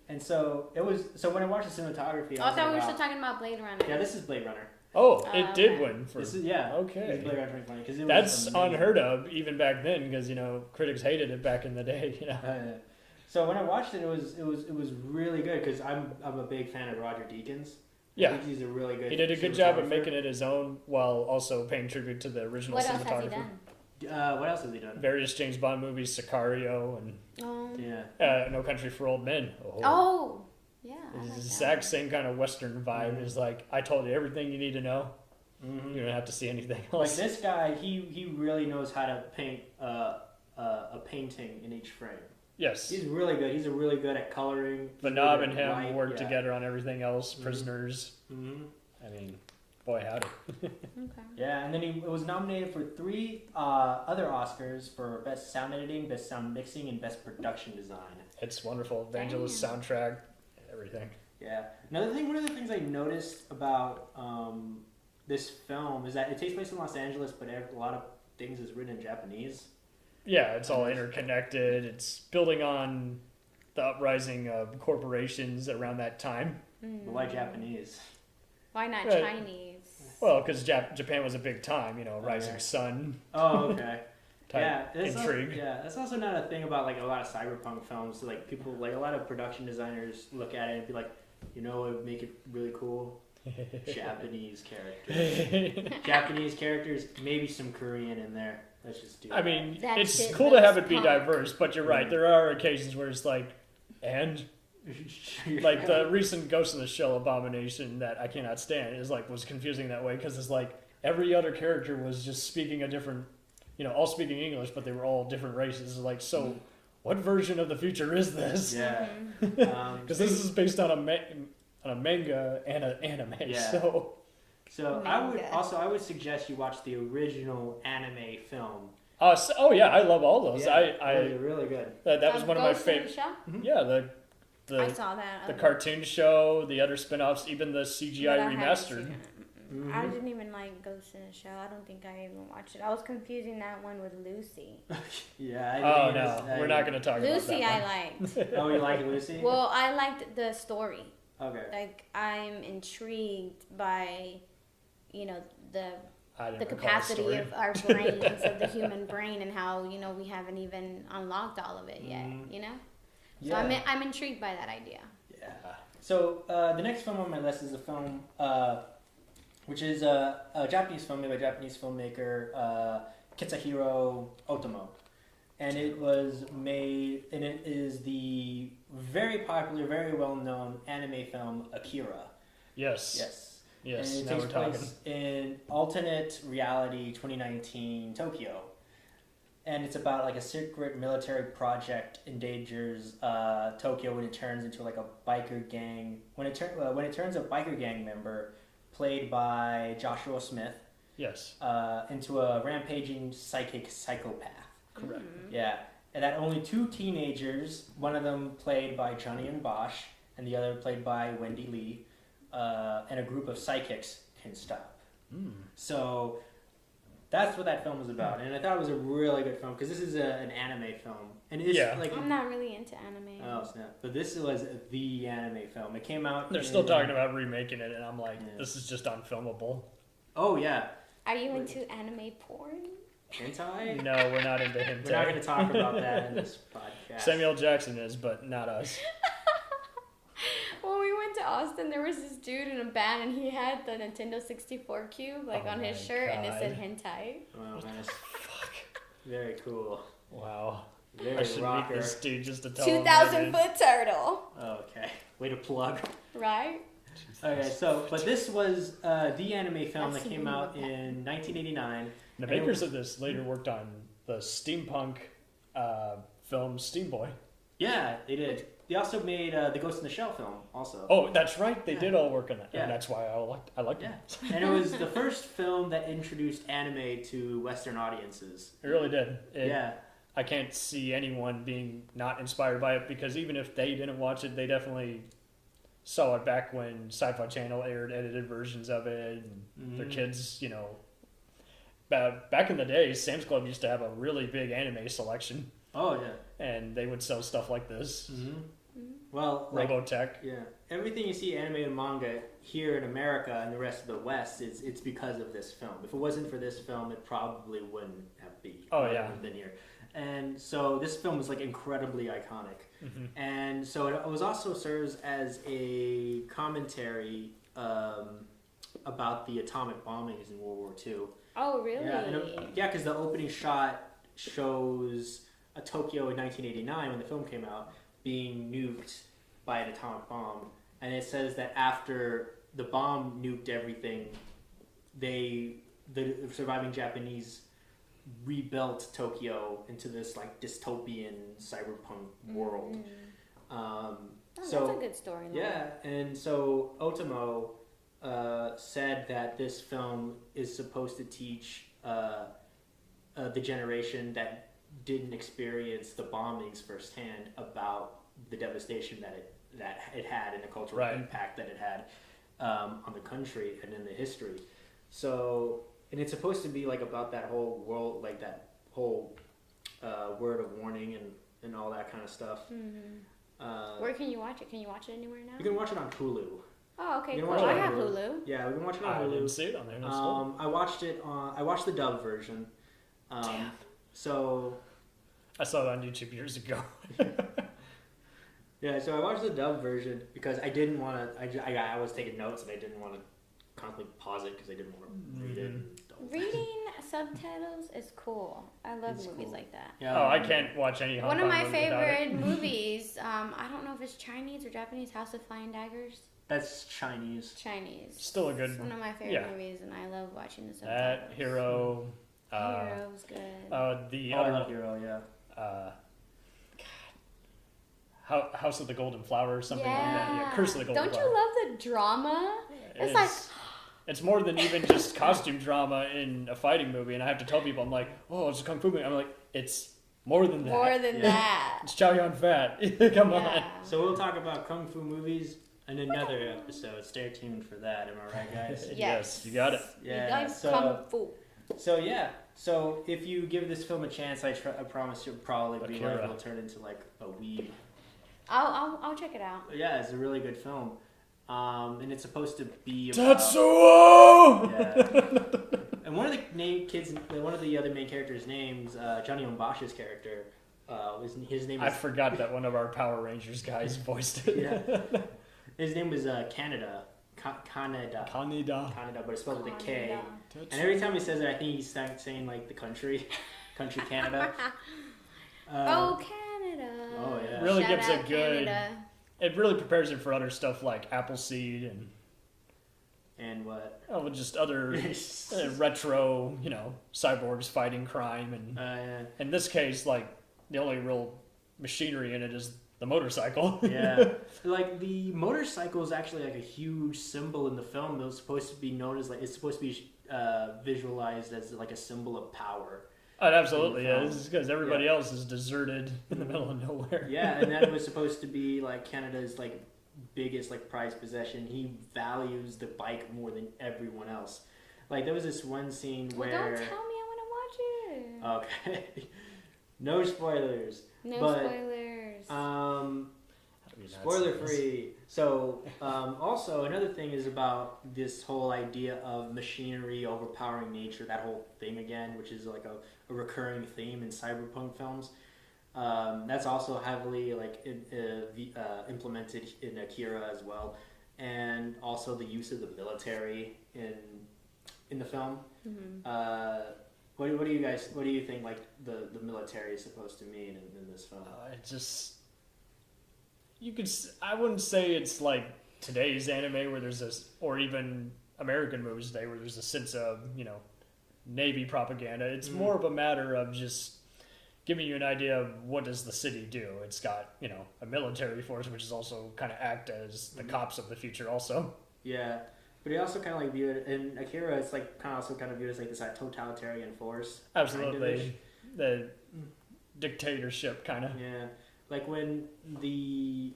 And so it was. So when I watched the cinematography, I thought we were still talking about Blade Runner. Yeah, this is Blade Runner. Oh, it did win for. This is, okay. Blade Runner 2020 because that's unheard of even back then because critics hated it back in the day. So when I watched it, it was really good because I'm a big fan of Roger Deakins. Yeah, I think he's a really good. He did a good job of making it his own while also paying tribute to the original cinematographer. What else has he done? What else has he done? Various James Bond movies, Sicario, and No Country for Old Men. Oh, yeah. It's the exact same kind of Western vibe. It's like, I told you everything you need to know. Mm-hmm. You don't have to see anything else. Like this guy, he really knows how to paint a painting in each frame. Yes. He's really good. He's really good at coloring. Knob and him work together on everything else. Prisoners. Mm-hmm. I mean, boy, howdy. Okay. Yeah, and then he was nominated for 3 other Oscars for Best Sound Editing, Best Sound Mixing, and Best Production Design. It's wonderful. Evangelist soundtrack, everything. Yeah. One of the things I noticed about this film is that it takes place in Los Angeles, but a lot of things is written in Japanese. Yeah, it's all interconnected. It's building on the uprising of corporations around that time. But why Japanese? Why not Chinese? Well, because Japan was a big time, rising sun. Oh, okay. Intrigue. That's also not a thing about like a lot of cyberpunk films. Like people, like a lot of production designers look at it and be like, what would make it really cool? Japanese characters. Japanese characters, maybe some Korean in there. Let's just do it. I mean, it's cool to have it be diverse, but you're right. There are occasions where it's like, and like the recent Ghost in the Shell abomination that I cannot stand was confusing that way because it's like every other character was just speaking a different, all speaking English, but they were all different races. It's like, so what version of the future is this? Yeah. Because this is based on a manga and an anime. Yeah. So I would suggest you watch the original anime film. Yeah, I love all those. Yeah, really good. That was one of my favorites. Yeah, I saw that. The cartoon show, the other spin-offs, even the CGI remastered. Mm-hmm. I didn't even like Ghost in the Shell. I don't think I even watched it. I was confusing that one with Lucy. We're not going to talk Lucy, about that Lucy. I liked. Oh, you like Lucy? Well, I liked the story. Okay. Like, I'm intrigued by, the capacity of our brains, of the human brain, and how, we haven't even unlocked all of it yet, So I'm intrigued by that idea. Yeah. So the next film on my list is a film which is a Japanese film made by Japanese filmmaker Kitsuhiro Otomo. And it is the very popular, very well-known anime film Akira. Yes. And it takes place in alternate reality 2019 Tokyo. And it's about like a secret military project endangers Tokyo when it turns into like a biker gang. When it turns a biker gang member played by Joshua Smith. Yes. Into a rampaging psychic psychopath. Correct. Yeah. And that only 2 teenagers, one of them played by Johnny and Bosch, and the other played by Wendy Lee, and a group of psychics can stop. So that's what that film was about, and I thought it was a really good film because this is an anime film, and it's I'm not really into anime. Oh snap! But this was the anime film. It came out. They're still talking about remaking it, and I'm like, this is just unfilmable. Oh yeah. Are you into anime porn? Hentai? No, we're not into hentai. We're not going to talk about that in this podcast. Samuel Jackson is, but not us. When we went to Austin, there was this dude in a band, and he had the Nintendo 64 cube on his shirt, and it said hentai. Oh, nice. Fuck. Very cool. Wow. Very I should rocker. meet this dude just to tell 2,000-foot turtle. Okay. Way to plug. Right? Okay, but this was the anime film that came out in 1989. The makers of this later worked on the steampunk film Steam Boy. Yeah, they did. They also made the Ghost in the Shell film also. Oh, that's right. They did all work on that. Yeah. And that's why I liked it. And it was the first film that introduced anime to Western audiences. It really did. I can't see anyone being not inspired by it because even if they didn't watch it, they definitely saw it back when Sci-Fi Channel aired edited versions of it. And their kids, back in the day, Sam's Club used to have a really big anime selection. Oh, yeah. And they would sell stuff like this. Mm-hmm. Well, Robotech. Yeah, everything you see animated manga here in America and the rest of the West it's because of this film. If it wasn't for this film, it probably wouldn't have been here. And so this film is like incredibly iconic. Mm-hmm. And so it was also serves as a commentary about the atomic bombings in World War II. Oh, really? Yeah, because the opening shot shows Tokyo in 1989 when the film came out being nuked by an atomic bomb, and it says that after the bomb nuked everything, the surviving Japanese rebuilt Tokyo into this like dystopian cyberpunk world. That's a good story. Yeah, and so Otomo said that this film is supposed to teach the generation that didn't experience the bombings firsthand about the devastation that it had and the cultural impact that it had on the country and in the history. So, and it's supposed to be like about that whole world, like that whole word of warning and all that kind of stuff. Mm-hmm. Where can you watch it? Can you watch it anywhere now? You can watch it on Hulu. Oh, okay, cool. I have Hulu. Yeah, we can watch it on Hulu. I didn't see it on there. That's cool. I watched the dub version. Damn. So I saw it on YouTube years ago. Yeah, so I watched the dub version because I didn't want to. I was taking notes and I didn't want to constantly pause it because I didn't want to read it. Reading subtitles is cool. I love movies like that. Yeah. Oh, I can't watch any Hong One Kong of my movie without favorite it. movies. I don't know if it's Chinese or Japanese. House of Flying Daggers. That's Chinese. Chinese. Still a good. It's one of my favorite movies, and I love watching the subtitles. That Hero. Hero's good. I love Hero. Yeah. House of the Golden Flower or something like that. Yeah, Curse of the Golden Flower. Don't you love the drama? It's like... It's more than even just costume drama in a fighting movie, and I have to tell people, I'm like, oh, it's a kung fu movie. I'm like, it's more than that. More than that. It's Chow Yun Fat. Come on. So we'll talk about kung fu movies in another episode. Stay tuned for that. Am I right, guys? Yes, you got it. Yeah. Kung fu. So yeah. So if you give this film a chance, I promise you'll probably be like, it'll turn into like a weeb. I'll check it out. Yeah, it's a really good film. And it's supposed to be about... Tetsuo! Yeah. And one of the other main characters' names, Johnny Ombash's character, his name. I forgot that one of our Power Rangers guys voiced it. Yeah. His name was Kaneda. Kaneda, but it's spelled with a K. Tetsuo. And every time he says it, I think he's saying like the country Canada. Canada. Oh yeah. Really Shout gives out a good. Canada. It really prepares it for other stuff like Appleseed and what? Oh, just other retro, cyborgs fighting crime, and in this case, like the only real machinery in it is the motorcycle. Yeah, like the motorcycle is actually like a huge symbol in the film. It was supposed to be known as it's supposed to be visualized as like a symbol of power. It absolutely is, because everybody else is deserted in the middle of nowhere. Yeah, and that was supposed to be like Canada's like biggest like prized possession. He values the bike more than everyone else. Like there was this one scene where. Don't tell me, I want to watch it. Okay. No spoilers. Spoilers. Spoiler free. So, also another thing is about this whole idea of machinery overpowering nature. That whole thing again, which is like a recurring theme in cyberpunk films. That's also heavily like implemented in Akira as well, and also the use of the military in the film. Mm-hmm. What do you think like the military is supposed to mean in this film? I wouldn't say it's like today's anime where there's this, or even American movies today where there's a sense of, Navy propaganda. It's more of a matter of just giving you an idea of what does the city do. It's got, a military force, which is also kind of act as the cops of the future also. Yeah. But he also kind of like viewed it in Akira. It's like kind of viewed as like this totalitarian force. Absolutely, the dictatorship kind of. Yeah, like when there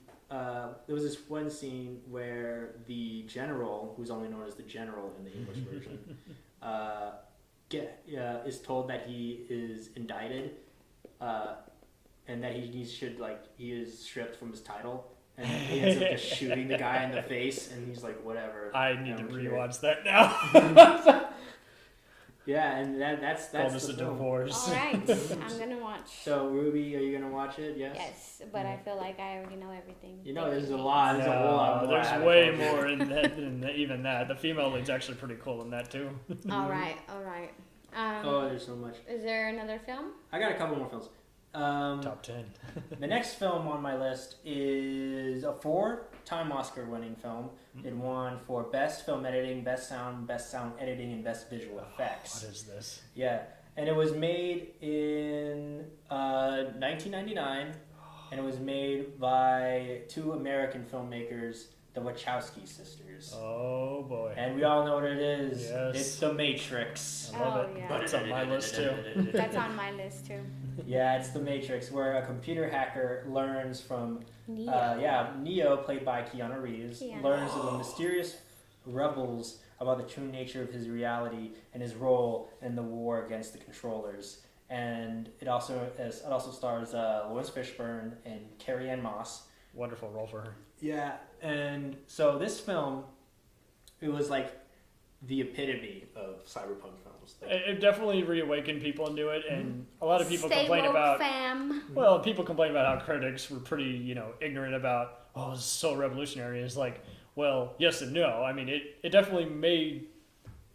was this one scene where the general, who's only known as the general in the English version, is told that he is indicted, and that he is stripped from his title, and he ends up just shooting the guy in the face, and he's like, whatever. I need to rewatch that now. Yeah, and that's this a divorce. All right, I'm gonna watch. So Ruby, are you gonna watch it? Yes. Yes, but I feel like I already know everything. You know, there's a lot. There's a whole lot. There's way more in that than even that. The female lead's actually pretty cool in that too. All right. There's so much. Is there another film? I got a couple more films. Top 10. The next film on my list is a 4-time Oscar-winning film. It won for Best Film Editing, Best Sound Editing, and Best Visual Effects. What is this? Yeah, and it was made in 1999, and it was made by 2 American filmmakers, the Wachowski sisters. Oh boy! And we all know what it is. Yes. It's The Matrix. I love it. Yeah. But it's on my list too. That's on my list too. Yeah, it's The Matrix, where a computer hacker learns from Neo, played by Keanu Reeves, learns of the mysterious rebels about the true nature of his reality and his role in the war against the controllers. And it also stars Lawrence Fishburne and Carrie-Anne Moss. Wonderful role for her. Yeah, and so this film, it was like the epitome of cyberpunk films. It definitely reawakened people into it, and a lot of people Stay complain woke, about. fam. Well, people complain about how critics were pretty, ignorant about. Oh, this is so revolutionary. It's like, well, yes and no. I mean, it definitely made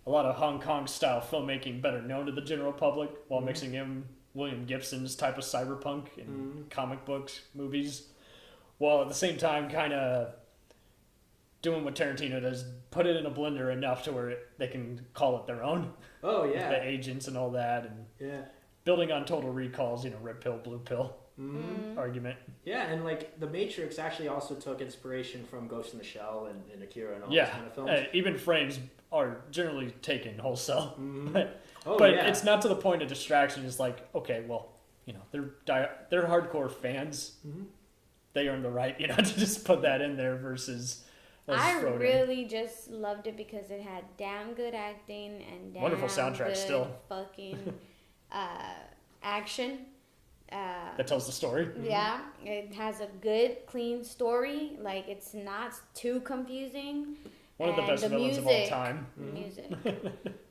a lot of Hong Kong style filmmaking better known to the general public while mixing in William Gibson's type of cyberpunk in comic books, movies, while at the same time kind of doing what Tarantino does, put it in a blender enough to where they can call it their own. Oh, yeah. The agents and all that, and building on Total Recall's, red pill, blue pill argument. Yeah, and like The Matrix actually also took inspiration from Ghost in the Shell and Akira and all those kind of films. Even frames are generally taken wholesale. But yeah. It's not to the point of distraction. It's like, okay, well, they're hardcore fans. They earn the right, to just put that in there versus... I really just loved it because it had damn good acting and damn wonderful soundtrack good still. Fucking action. That tells the story. Yeah, it has a good, clean story. Like, it's not too confusing. One of the best villains of all time. Music.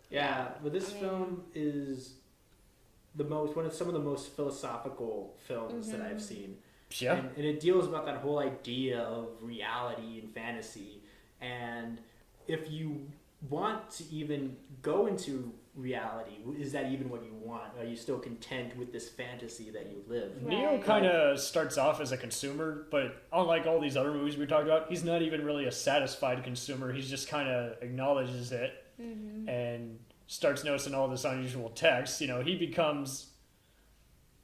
Yeah, but this film is some of the most philosophical films that I've seen. Yeah. And it deals about that whole idea of reality and fantasy. And if you want to even go into reality, is that even what you want? Are you still content with this fantasy that you live? Right. Neo kind of starts off as a consumer, but unlike all these other movies we talked about, he's not even really a satisfied consumer. He's just kind of acknowledges it and starts noticing all this unusual text. He becomes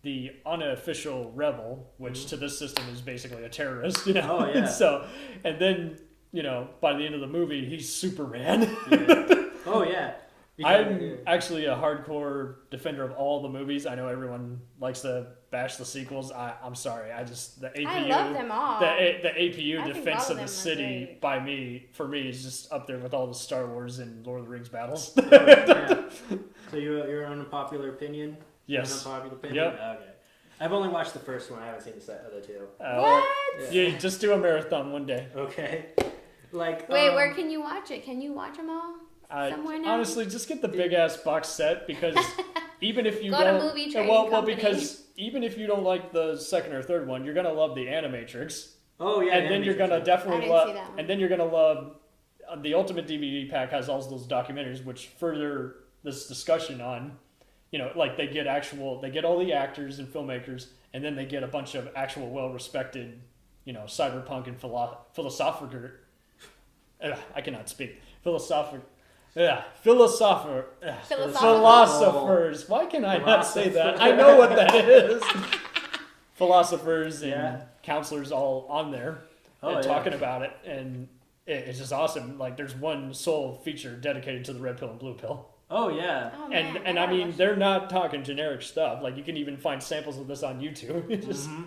the unofficial rebel, which to this system is basically a terrorist, Oh, yeah. So, and then, by the end of the movie, he's Superman. Yeah. Oh, yeah. I'm actually a hardcore defender of all the movies. I know everyone likes to bash the sequels. I'm sorry. The APU. I love them all. The APU I defense of them the city for me is just up there with all the Star Wars and Lord of the Rings battles. Yeah. So you're on unpopular opinion? Yes. Unpopular opinion? Yep. Okay. I've only watched the first one. I haven't seen the other two. What? Yeah, just do a marathon one day. Okay. Wait, where can you watch it? Can you watch them all? Somewhere now? Honestly, just get the big ass box set because even if you Go don't, to movie trading company. because even if you don't like the second or third one, you're gonna love the Animatrix. Oh yeah, and then you're gonna definitely love. And then you're gonna love the Ultimate DVD pack has all those documentaries which further this discussion on. Like they get all the actors and filmmakers, and then they get a bunch of actual well-respected, cyberpunk and philosopher. I cannot speak. Philosophers. Why can I not say that? I know what that is. Philosophers and counselors all on there talking about it, and it's just awesome. Like there's one sole feature dedicated to the red pill and blue pill. Oh yeah. Oh, man, and I mean they're not talking generic stuff. Like you can even find samples of this on YouTube.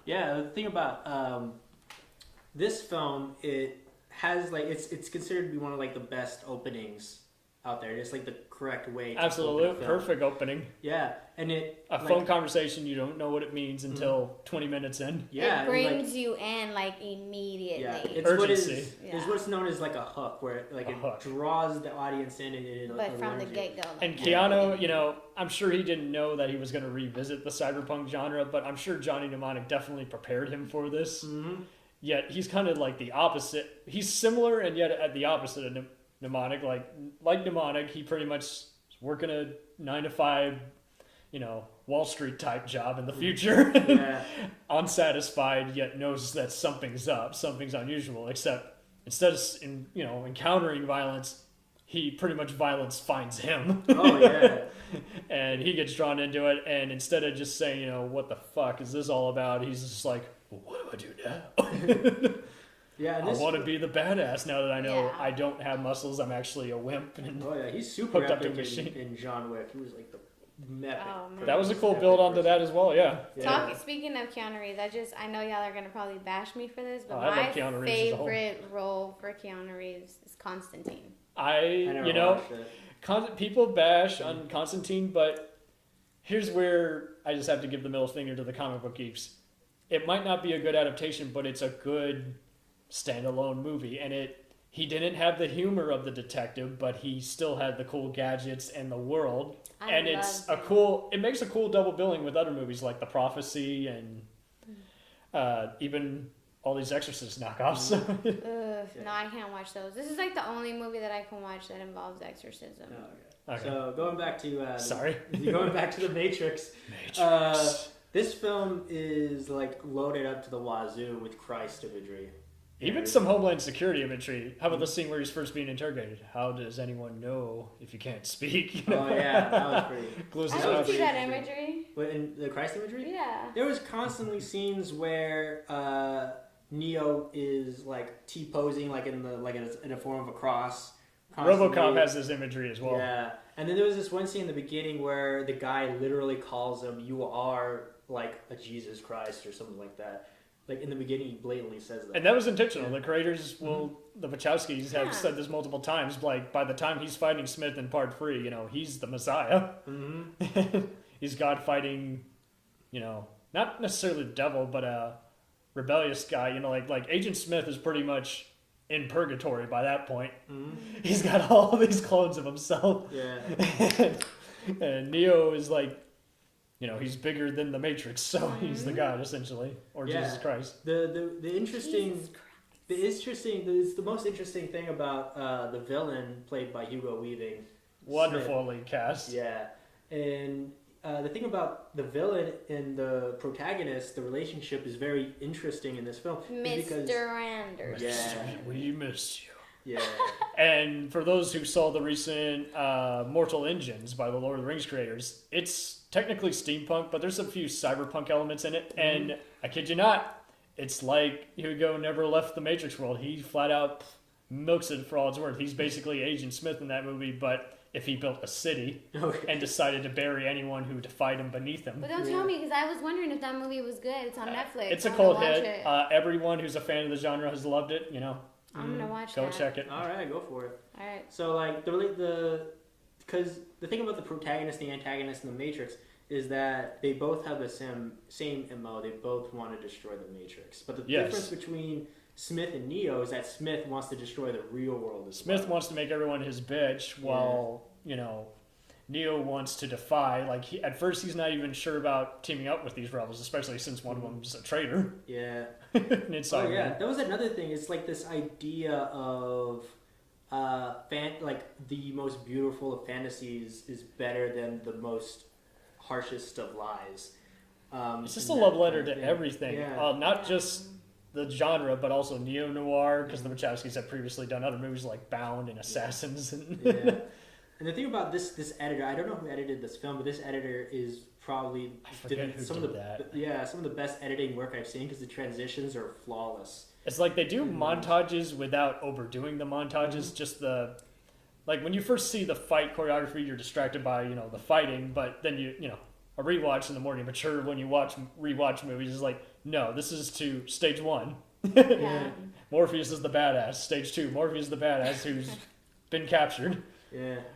Yeah, the thing about this film, it has it's considered to be one of the best openings out there. It's like the correct way to absolutely perfect opening. Yeah, and a phone conversation, you don't know what it means until 20 minutes in. Yeah, it brings you in like immediately. Yeah, it's urgency. It's what's known as like a hook, where it draws the audience in, and it but from the get-go. And Keanu, I'm sure he didn't know that he was going to revisit the cyberpunk genre, but I'm sure Johnny Mnemonic definitely prepared him for this. Mm-hmm. Yet he's kind of like the opposite. He's similar and yet at the opposite of Mnemonic. Like Mnemonic, he pretty much is working a 9-to-5, Wall Street type job in the future. Yeah. Unsatisfied, yet knows that something's up, something's unusual. Except instead of encountering violence, he pretty much violence finds him. Oh yeah. And he gets drawn into it. And instead of just saying, what the fuck is this all about? He's just like, well, what do I do now? Yeah, I want to be the badass now that I know I don't have muscles. I'm actually a wimp. And he's super epic in John Wick. He was like the epic. That was a cool build onto that as well. Yeah. Speaking of Keanu Reeves, I know y'all are gonna probably bash me for this, but my favorite role for Keanu Reeves is Constantine. People bash on Constantine, but here's where I just have to give the middle finger to the comic book geeks. It might not be a good adaptation, but it's a good standalone movie, and he didn't have the humor of the detective, but he still had the cool gadgets and the world. It makes a cool double billing with other movies like The Prophecy and even all these Exorcist knockoffs. No, I can't watch those. This is like the only movie that I can watch that involves exorcism. Okay. So going back to going back to the Matrix. This film is like loaded up to the wazoo with Christ imagery. Even some Homeland Security imagery. How about the scene where he's first being interrogated? How does anyone know if you can't speak? Oh yeah, that was pretty. I didn't see that imagery. What, in the Christ imagery? Yeah. There was constantly scenes where Neo is like T-posing, like in a form of a cross. RoboCop has this imagery as well. Yeah, and then there was this one scene in the beginning where the guy literally calls him, "You are like a Jesus Christ" or something like that. Like in the beginning, he blatantly says that. And that was intentional. The creators, the Wachowskis have said this multiple times. Like by the time he's fighting Smith in Part 3, he's the Messiah. Mm-hmm. He's God fighting, not necessarily the devil, but a rebellious guy. Like Agent Smith is pretty much in purgatory by that point. Mm-hmm. He's got all these clones of himself. Yeah. and Neo is like, he's bigger than the Matrix, so he's the God essentially, or Jesus Christ. The most interesting thing about the villain played by Hugo Weaving. Wonderfully cast. Yeah, and the thing about the villain and the protagonist, the relationship is very interesting in this film. Mr. Anderson. Yeah, we miss you. Yeah. And for those who saw the recent Mortal Engines by the Lord of the Rings creators, it's technically steampunk, but there's a few cyberpunk elements in it. And I kid you not, it's like Hugo never left the Matrix world. He flat out milks it for all it's worth. He's basically Agent Smith in that movie, but if he built a city and decided to bury anyone who defied him beneath him. But don't tell me, because I was wondering if that movie was good. It's on Netflix. It's a cult hit. Everyone who's a fan of the genre has loved it, I'm gonna watch Go check it. All right, go for it. All right. So like because the thing about the protagonist and the antagonist in the Matrix is that they both have the same MO. They both want to destroy the Matrix. But the difference between Smith and Neo is that Smith wants to destroy the real world. Smith wants to make everyone his bitch, while Neo wants to defy. Like at first, he's not even sure about teaming up with these rebels, especially since one of them's a traitor. Yeah. That was another thing. It's like this idea of the most beautiful of fantasies is better than the most harshest of lies. It's just a love letter to everything. Not just the genre, but also neo-noir, because the Wachowskis have previously done other movies like Bound and Assassins. And the thing about this editor, I don't know who edited this film, but this editor is probably some of the best editing work I've seen, because the transitions are flawless. It's like they do montages without overdoing the montages. Just like when you first see the fight choreography, you're distracted by the fighting, but then a rewatch in the morning. But sure, when you rewatch movies, it's like, no, this is to stage 1. Yeah. Morpheus is the badass. Stage 2, Morpheus is the badass who's been captured.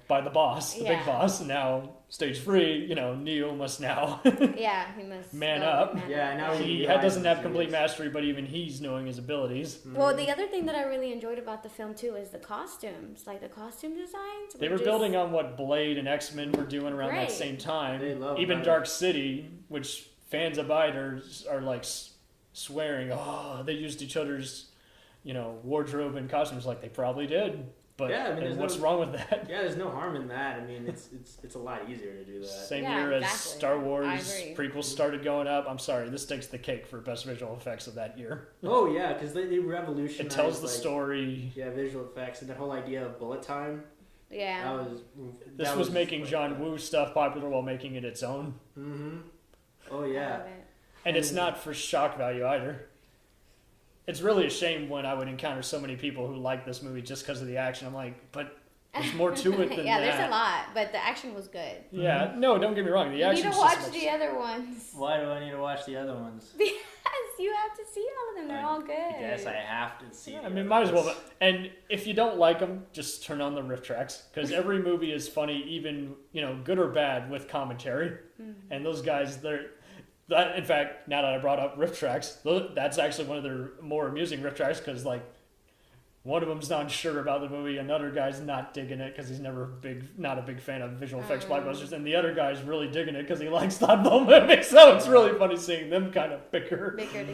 by the boss, the big boss. And now, stage 3, Neo must now he must man up. Now he doesn't have complete mastery, but even he's knowing his abilities. Well, the other thing that I really enjoyed about the film too is the costumes, like the costume designs. They were building on what Blade and X-Men were doing around that same time. Even Dark City, which fans of Biters are like swearing, they used each other's, wardrobe and costumes, like they probably did. But what's wrong with that? Yeah, there's no harm in that. I mean, it's a lot easier to do that. Same year as Star Wars prequels started going up. I'm sorry, this takes the cake for best visual effects of that year. Oh yeah, because they revolutionized. It tells the story. Yeah, visual effects and the whole idea of bullet time. Yeah. This was making John Woo stuff popular while making it its own. Mm-hmm. Oh yeah. And it's not for shock value either. It's really a shame when I would encounter so many people who like this movie just because of the action. I'm like, but there's more to it than that. Yeah, there's a lot, but the action was good. Yeah, no, don't get me wrong. The action. You need to watch the other ones. Why do I need to watch the other ones? Because you have to see all of them. They're all good. I guess I have to see. I mean, might as well. And if you don't like them, just turn on the riff tracks because every movie is funny, even good or bad, with commentary. And those guys, in fact, now that I brought up riff tracks, that's actually one of their more amusing riff tracks because, like, one of them's not sure about the movie, another guy's not digging it because he's not a big fan of visual effects blockbusters, and the other guy's really digging it because he likes thoughtful movies. So it's really funny seeing them kind of bicker. Everybody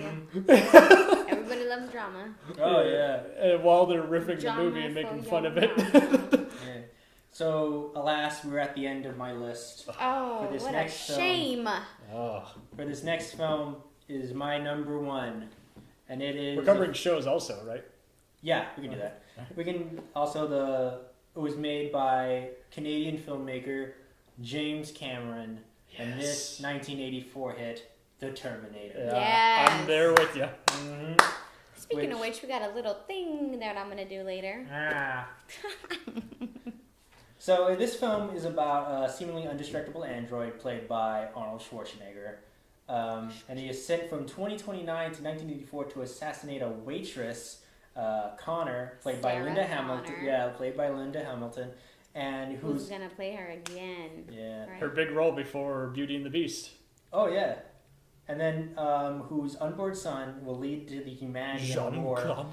loves drama. Oh yeah. While they're riffing the movie and making fun of it. So, alas, we're at the end of my list. Oh, for this what next a shame. For this next film is my number 1. And it is... We're covering shows also, right? Yeah, we can do that. We can also... It was made by Canadian filmmaker James Cameron. Yes. And this 1984 hit, The Terminator. Yeah, yes. I'm there with you. Mm-hmm. Speaking of which, we got a little thing that I'm going to do later. So this film is about a seemingly indestructible android played by Arnold Schwarzenegger. And he is sent from 2029 to 1984 to assassinate a waitress, Connor, played by Linda Hamilton. Yeah, played by Linda Hamilton. And who's going to play her again. Yeah. Right. Her big role before Beauty and the Beast. Oh, yeah. And then whose unborn son will lead to the humanity in a war.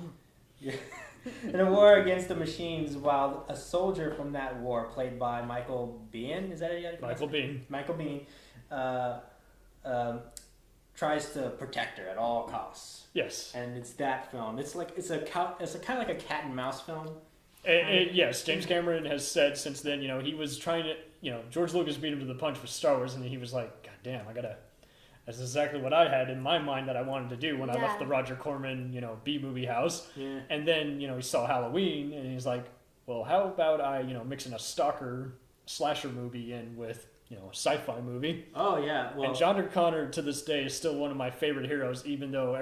In a war against the machines, while a soldier from that war, played by Michael Biehn, is that it? Michael Biehn. Michael Biehn tries to protect her at all costs. Yes. And it's that film. It's kind of like a cat and mouse film. Yes, James Cameron has said since then. He was trying to. George Lucas beat him to the punch with Star Wars, and he was like, "God damn, That's exactly what I had in my mind that I wanted to do when I left the Roger Corman, B-movie house. Yeah. And then, he saw Halloween, and he's like, well, how about I, mixing a slasher movie in with, a sci-fi movie. Oh, yeah. Well, and John Connor, to this day, is still one of my favorite heroes, even though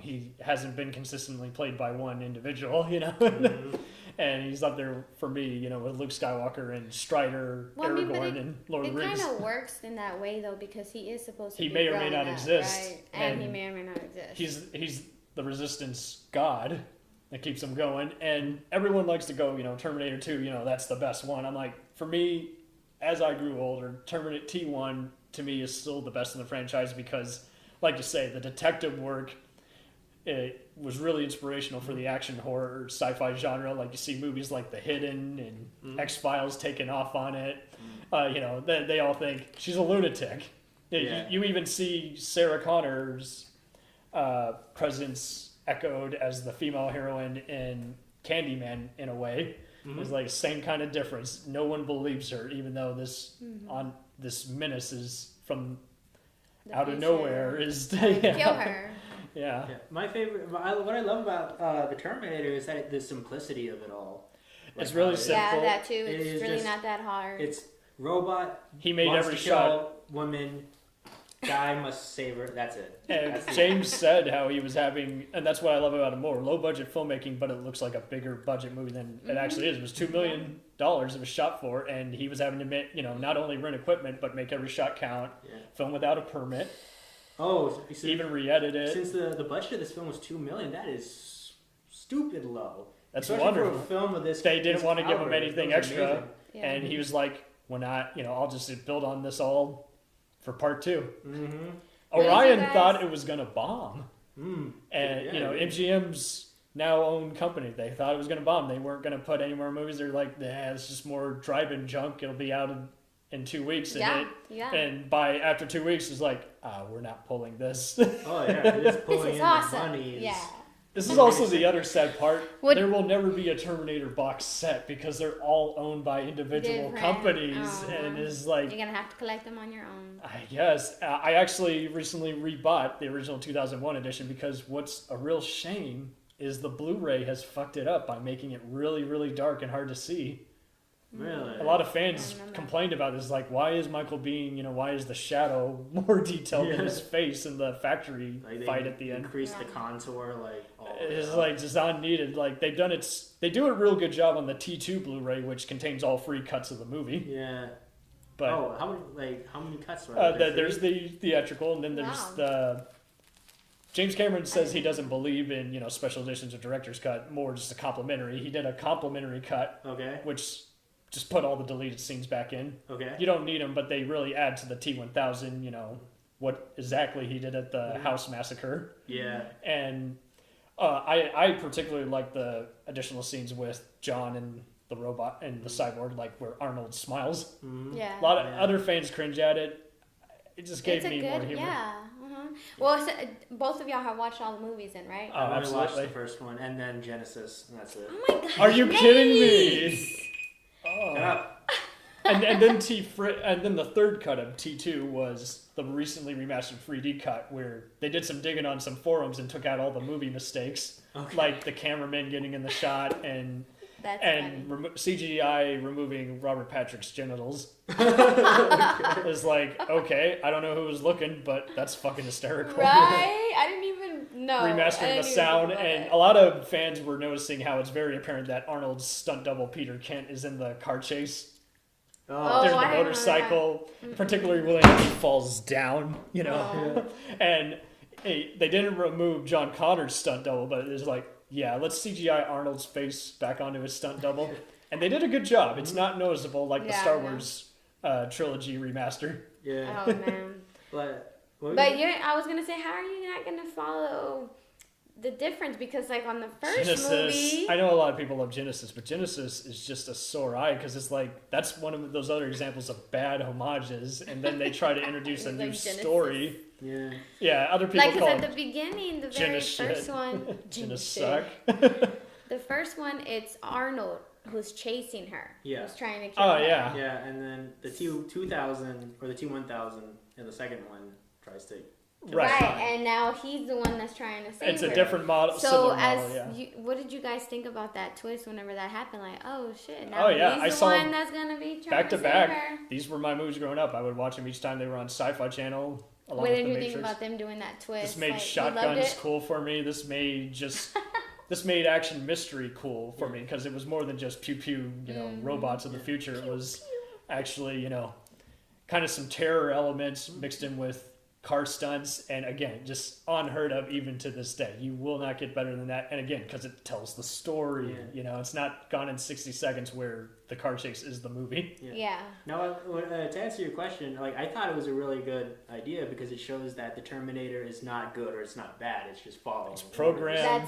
he hasn't been consistently played by one individual, Mm-hmm. And he's up there for me, with Luke Skywalker and Strider, Aragorn, and Lord of the Rings. It kind of works in that way, though, because he is supposed to be He may or may not exist. Right? And he may or may not exist. He's the Resistance god that keeps him going. And everyone likes to go, Terminator 2, that's the best one. I'm like, for me, as I grew older, Terminator T1, to me, is still the best in the franchise because, like you say, the detective work... It was really inspirational for the action horror sci-fi genre. Like you see movies like The Hidden and X-Files taking off on it. They all think she's a lunatic. Yeah. You even see Sarah Connor's presence echoed as the female heroine in Candyman in a way. Mm-hmm. It's like the same kind of difference. No one believes her, even though this menace is from out of nowhere is kill her. Yeah. My favorite, what I love about the Terminator is that the simplicity of it all. It's really simple. Yeah, that too. It's really not that hard. It's robot. He made every shot. Woman. Guy must save her. That's it. And James said how he was having, and that's what I love about it more, low budget filmmaking, but it looks like a bigger budget movie than it actually is. It was $2 million it was shot for, and he was having to make, not only rent equipment, but make every shot count, film without a permit. Oh, even re-edit it. Since the budget of this film was $2 million, that is stupid low. That's wonderful. For a film of this, they didn't want to give him anything extra. Amazing. and he was like, "When I'll just build on this all for part 2." Mm-hmm. Orion thought it was gonna bomb, and MGM's now owned company. They thought it was gonna bomb. They weren't gonna put any more movies. They're like, "Nah, it's just more drive-in junk. It'll be out in 2 weeks." And by after 2 weeks, it's like, we're not pulling this. Oh yeah, it is pulling this is in awesome. the money. Yeah. This is also the other sad part. There will never be a Terminator box set because they're all owned by individual companies, and is like you're gonna have to collect them on your own. I guess I actually recently rebought the original 2001 edition because what's a real shame is the Blu-ray has fucked it up by making it really, really dark and hard to see. Really? A lot of fans complained about this, like, why is Michael Biehn, why is the shadow more detailed than his face in the factory fight at the end? Increase the contour, it's like just unneeded. Like they do a real good job on the T2 Blu-ray, which contains all 3 cuts of the movie. Yeah. But how many cuts are there? There's the theatrical, and then there's the. James Cameron says he doesn't believe in special editions or director's cut, more just a complimentary. He did a complimentary cut, which just put all the deleted scenes back in. Okay. You don't need them, but they really add to the T-1000. What exactly he did at the house massacre. Yeah. And I particularly like the additional scenes with John and the robot and the cyborg, like where Arnold smiles. Mm-hmm. Yeah. A lot of other fans cringe at it. It just gave me more humor. Yeah. Well, so, both of y'all have watched all the movies then, right? I only watched the first one and then Genesis, and that's it. Oh my god! Are you kidding me? Oh. And then and then the third cut of T2 was the recently remastered 3D cut where they did some digging on some forums and took out all the movie mistakes, like the cameraman getting in the shot and CGI removing Robert Patrick's genitals. It's like, okay, I don't know who was looking, but that's fucking hysterical. Right? I didn't even know. Remastering the sound, and a lot of fans were noticing how it's very apparent that Arnold's stunt double Peter Kent is in the car chase. There's the motorcycle, particularly when he falls down, and they didn't remove John Connor's stunt double, but it was like, yeah, let's CGI Arnold's face back onto his stunt double. And they did a good job. It's not noticeable like the Star Wars trilogy remaster. Yeah. Oh, man. But I was going to say, how are you not going to follow the difference? Because, like, on the first movie... I know a lot of people love Genesis, but Genesis is just a sore eye because it's like, that's one of those other examples of bad homages. And then they try to introduce a new story. Yeah. Yeah, other people call it at the beginning, the very first one... suck. The first one, it's Arnold who's chasing her. Yeah. Who's trying to kill her. Yeah. Yeah, and then the T-2000 or the T-1000 in the second one tries to kill Right, her. and now he's the one that's trying to save her. It's a different model. So what did you guys think about that twist whenever that happened? Like, oh shit, now he's the one that's going to be trying to save her. These were my movies growing up. I would watch them each time they were on Sci-Fi Channel. What did you think about them doing that twist? This made shotguns cool for me. This made action mystery cool for me because it was more than just pew pew, robots of the future. It was actually, kind of some terror elements mixed in with car stunts, and again, just unheard of even to this day. You will not get better than that. And again, because it tells the story, it's not gone in 60 seconds where the car chase is the movie. Yeah. Now, to answer your question, I thought it was a really good idea because it shows that the Terminator is not good or it's not bad. It's just following. It's programmed.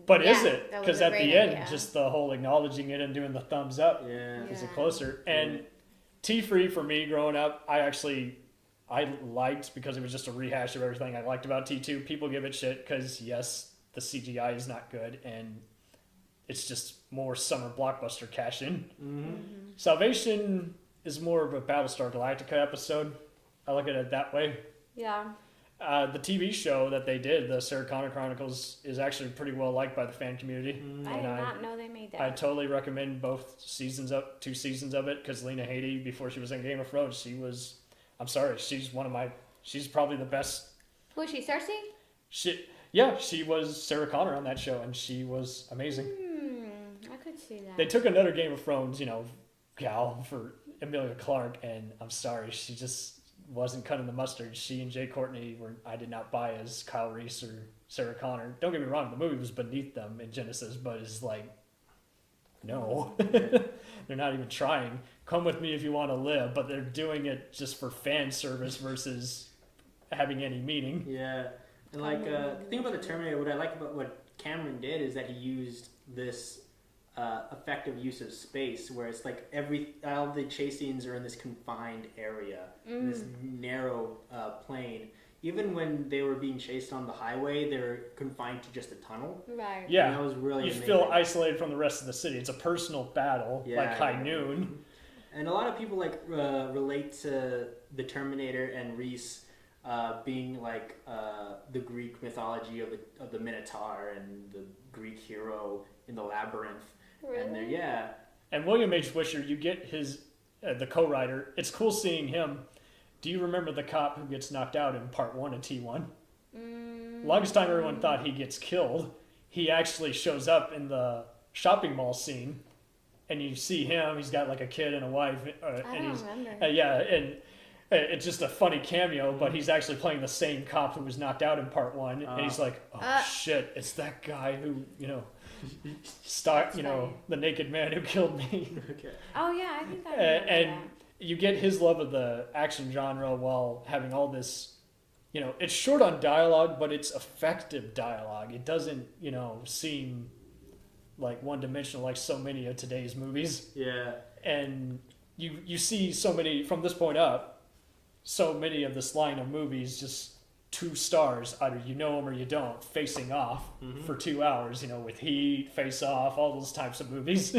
But is it? Because at the end, just the whole acknowledging it and doing the thumbs up is it closer. And T-Free for me growing up, I liked because it was just a rehash of everything I liked about T2. People give it shit because, yes, the CGI is not good and it's just more summer blockbuster cash-in. Mm-hmm. Salvation is more of a Battlestar Galactica episode. I look at it that way. Yeah. The TV show that they did, the Sarah Connor Chronicles, is actually pretty well liked by the fan community. I did not know they made that. I totally recommend both seasons 2 seasons of it because Lena Headey, before she was in Game of Thrones, she's probably the best. Who is she, Cersei? She was Sarah Connor on that show, and she was amazing. I could see that. They took another Game of Thrones, gal for Emilia Clarke, and I'm sorry, she just wasn't cutting the mustard. She and Jay Courtney I did not buy as Kyle Reese or Sarah Connor. Don't get me wrong, the movie was beneath them in Genesis, but it's like, no. They're not even trying. Come with me if you want to live, but they're doing it just for fan service versus having any meaning. Yeah. And like the thing about the Terminator, what I like about what Cameron did is that he used this effective use of space, where it's like all the chase scenes are in this confined area, in this narrow plane. Even when they were being chased on the highway, they're confined to just a tunnel. Right. Yeah. And that was really you amazing. feel isolated from the rest of the city. It's a personal battle, like High Noon. And a lot of people relate to the Terminator and Reese being like the Greek mythology of the Minotaur and the Greek hero in the labyrinth. Really? And And William H. Wisher, you get his the co-writer. It's cool seeing him. Do you remember the cop who gets knocked out in part 1 of T1? Longest time everyone thought he gets killed. He actually shows up in the shopping mall scene, and you see him. He's got like a kid and a wife. I don't remember. And it's just a funny cameo, but he's actually playing the same cop who was knocked out in part 1, and he's like, oh shit, it's that guy who, the naked man who killed me. Okay. Oh yeah, I think I remember And that. you get his love of the action genre while having all this, it's short on dialogue, but it's effective dialogue. It doesn't, seem like one-dimensional like so many of today's movies. Yeah. And you see so many, from this point up, so many of this line of movies, just 2 stars, either you know them or you don't, facing off for 2 hours, with Heat, Face Off, all those types of movies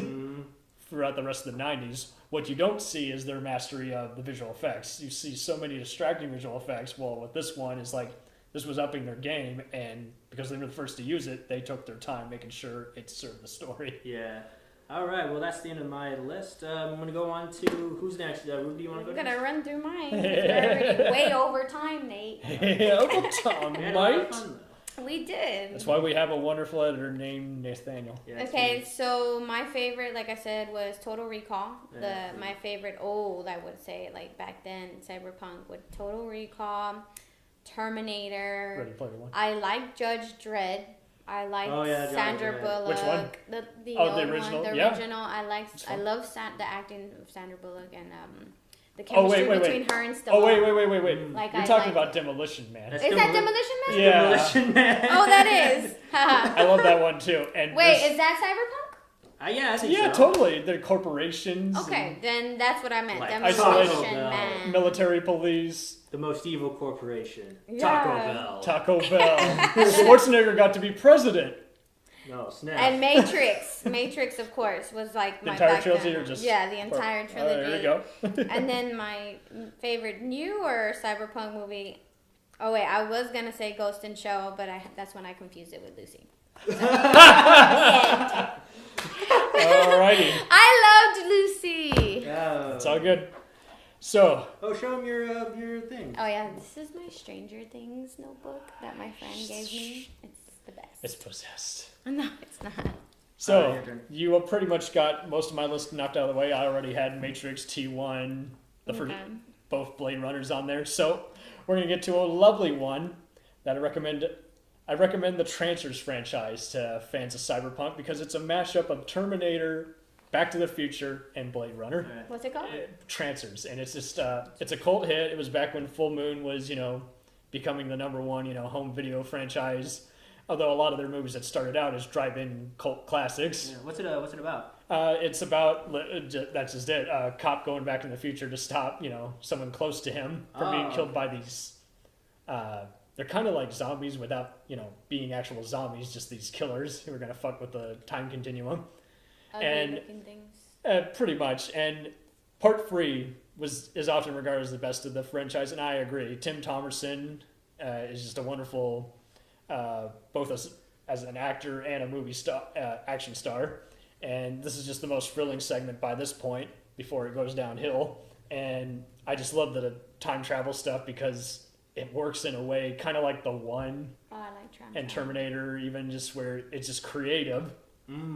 throughout the rest of the 90s. What you don't see is their mastery of the visual effects. You see so many distracting visual effects. Well, with this one, is like, this was upping their game, and because they were the first to use it, they took their time making sure it served the story. Yeah. All right. Well, that's the end of my list. I'm going to go on to who's next. Ruby, do you want to go I'm next? gonna run through mine. We're already way over time, Nate. Yeah, Uncle Tom, We had a lot of mate. fun, though. We did. That's why we have a wonderful editor named Nathaniel. Yeah, that's Okay, me. so my favorite, like I said, was Total Recall. Yeah, My favorite old, I would say, like back then, Cyberpunk with Total Recall, Terminator. Ready Player One. I like Judge Dredd. I like Judge Sandra Dredd. Bullock. Which one? The Oh, old the original? one. The Yeah. original. I It's I fun. love the acting of Sandra Bullock and the Oh, chemistry wait. between her and Stallone. Oh, wait. Like, You're I talking like about Demolition Man. That's Is that Demolition Man? Yeah. Demolition Man. Oh, that is. Haha. I love that one too. And Wait, this- is that Cyberpunk? Yeah, I think so. totally. The corporations, Okay, then that's what I meant. Like Demolition Isolation. Man. and military police, The most evil corporation. Yeah. Taco Bell. Taco Bell. Schwarzenegger got to be president. No, snap. And Matrix. Matrix, of course, was like The my entire back trilogy, then. or just Yeah, the entire trilogy. There you go. And then my favorite newer Cyberpunk movie. Oh wait, I was gonna say Ghost in Shell, but that's when I confused it with Lucy. Alrighty, I loved Lucy. it's all good. So, Oh, show him your thing. Oh yeah, this is my Stranger Things notebook that my friend gave me. It's the best. it's possessed. No, it's not. So, your turn. you pretty much got most of my list knocked out of the way. I already had Matrix, T1, the first, Okay. both Blade Runners on there. So, we're going to get to a lovely one that I recommend. I recommend the Trancers franchise to fans of Cyberpunk because it's a mashup of Terminator, Back to the Future, and Blade Runner. What's it called? Trancers, and it's just it's a cult hit. It was back when Full Moon was becoming the #1 home video franchise. Although a lot of their movies that started out as drive-in cult classics. Yeah. What's it about? It's about that's just it. A cop going back in the future to stop someone close to him from being killed by these. They're kind of like zombies without being actual zombies, just these killers who are gonna fuck with the time continuum. And- Ugly-looking things. Pretty much. And part 3 is often regarded as the best of the franchise, and I agree. Tim Thomerson is just a wonderful, both as an actor and a movie star, action star. And this is just the most thrilling segment by this point before it goes downhill. And I just love the time travel stuff because it works in a way kind of like The One Oh, I like Tron. and Terminator, even just where it's just creative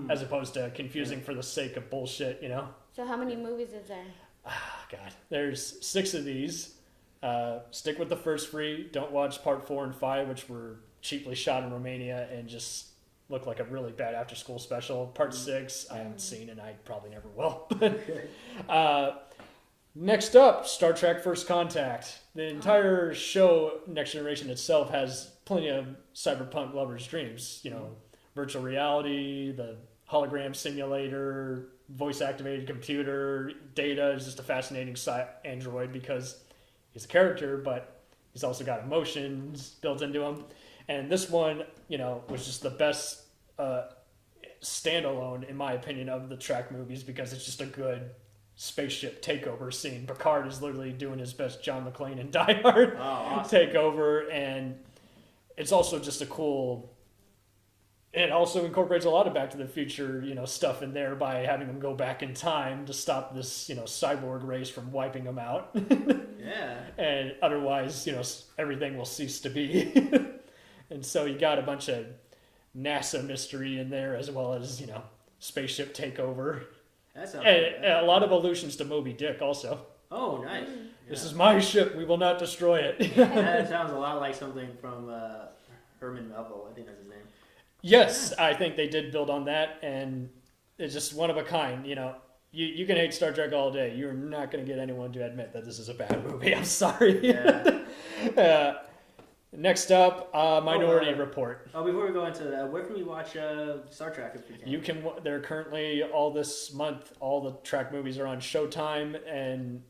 as opposed to confusing for the sake of bullshit, So how many movies is there? God, there's 6 of these. Stick with the first 3. Don't watch part 4 and 5, which were cheaply shot in Romania and just look like a really bad after-school special. Part 6, I haven't seen, and I probably never will. Next up, Star Trek First Contact. The entire show, Next Generation itself, has plenty of cyberpunk lovers' dreams. You know, virtual reality, the hologram simulator, voice-activated computer. Data is just a fascinating android because he's a character, but he's also got emotions built into him. And this one, you know, was just the best standalone, in my opinion, of the Trek movies because it's just a good spaceship takeover scene. Picard is literally doing his best John McClane in Die Hard takeover, and it's also just a cool. It also incorporates a lot of Back to the Future, you know, stuff in there by having them go back in time to stop this, you know, cyborg race from wiping them out. Yeah. And otherwise, you know, everything will cease to be. And so you got a bunch of NASA mystery in there as well as, you know, spaceship takeover. That sounds and a lot of allusions to Moby Dick also. Oh, nice. This is my ship. We will not destroy it. That sounds a lot like something from Herman Melville. I think that's his name. Yes, I think they did build on that, and it's just one of a kind. You know, you can hate Star Trek all day. You're not going to get anyone to admit that this is a bad movie. I'm sorry. Yeah. Next up, Minority Report. Oh, before we go into that, where can we watch Star Trek if we can? You can. They're currently all this month. All the Trek movies are on Showtime, and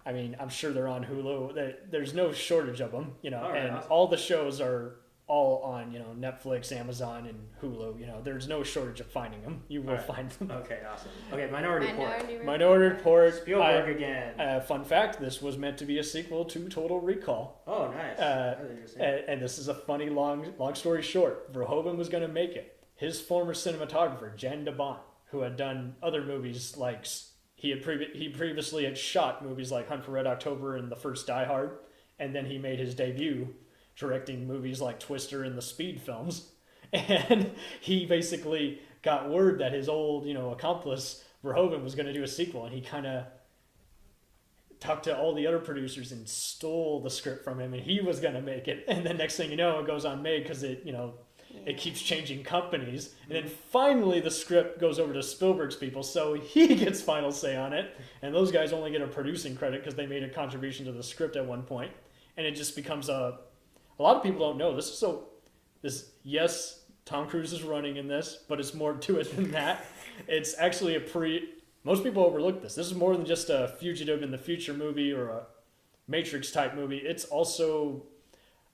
I mean, I'm sure they're on Hulu. There's no shortage of them, you know. Awesome. All the shows are all on, you know, Netflix, Amazon, and Hulu. You know, there's no shortage of finding them. You will find them. Okay, awesome. Okay, Minority Report. Minority Report. Spielberg again. Fun fact: this was meant to be a sequel to Total Recall. Oh, nice. That's interesting. And this is a funny long story short. Verhoeven was going to make it. His former cinematographer Jan de Bont, who had done other movies like he previously had shot movies like Hunt for Red October and the first Die Hard, and then he made his debut directing movies like Twister and the Speed films. And he basically got word that his old, you know, accomplice Verhoeven was going to do a sequel, and he kind of talked to all the other producers and stole the script from him, and he was going to make it. And then next thing you know, it goes unmade because it, you know, it keeps changing companies. And then finally the script goes over to Spielberg's people, so he gets final say on it. And those guys only get a producing credit because they made a contribution to the script at one point. And it just becomes a lot of people don't know this. Yes, Tom Cruise is running in this, but it's more to it than that. It's actually most people overlook this. This is more than just a Fugitive in the Future movie or a Matrix type movie. It's also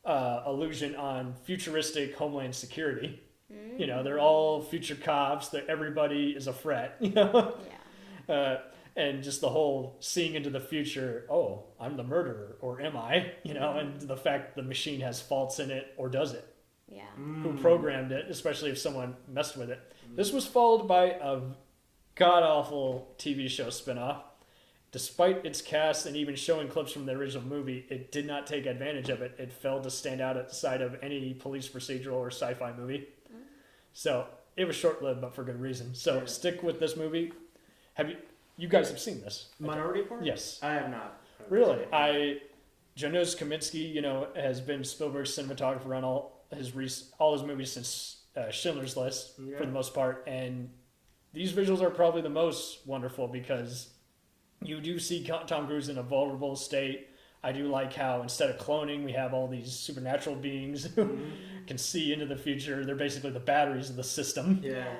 allusion on futuristic Homeland Security. You know, they're all future cops. That everybody is a threat. You know, and just the whole seeing into the future. Oh, I'm the murderer, or am I? You know, and the fact the machine has faults in it, or does it? Yeah. Who programmed it? Especially if someone messed with it. This was followed by a god-awful TV show spinoff. Despite its cast and even showing clips from the original movie, it did not take advantage of it. It failed to stand out at the side of any police procedural or sci-fi movie. So it was short-lived, but for good reason. So stick with this movie. You guys have seen this? Minority Report? Yes. I have not. Really? Janusz Kaminski, you know, has been Spielberg's cinematographer on all his movies since Schindler's List, for the most part. And these visuals are probably the most wonderful because you do see Tom Cruise in a vulnerable state. I do like how instead of cloning, we have all these supernatural beings who can see into the future. They're basically the batteries of the system. Yeah.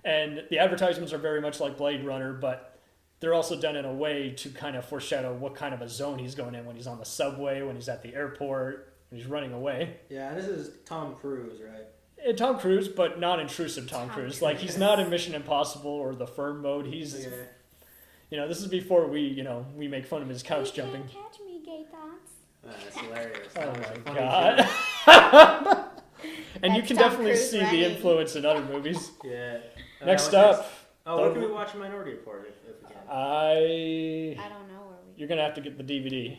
And the advertisements are very much like Blade Runner, but they're also done in a way to kind of foreshadow what kind of a zone he's going in when he's on the subway, when he's at the airport, when he's running away. Yeah, this is Tom Cruise, right? Tom Cruise, but not intrusive Tom Cruise. Like, he's not in Mission Impossible or the Firm mode. He's, you know, this is before we make fun of his couch jumping. You can't catch me, gay thoughts. That's hilarious. Oh my god. And you can Tom definitely Cruise see running. the influence in other movies. Yeah. Next up. Where can we watch Minority Report if we can? I don't know where we. You're gonna have to get the DVD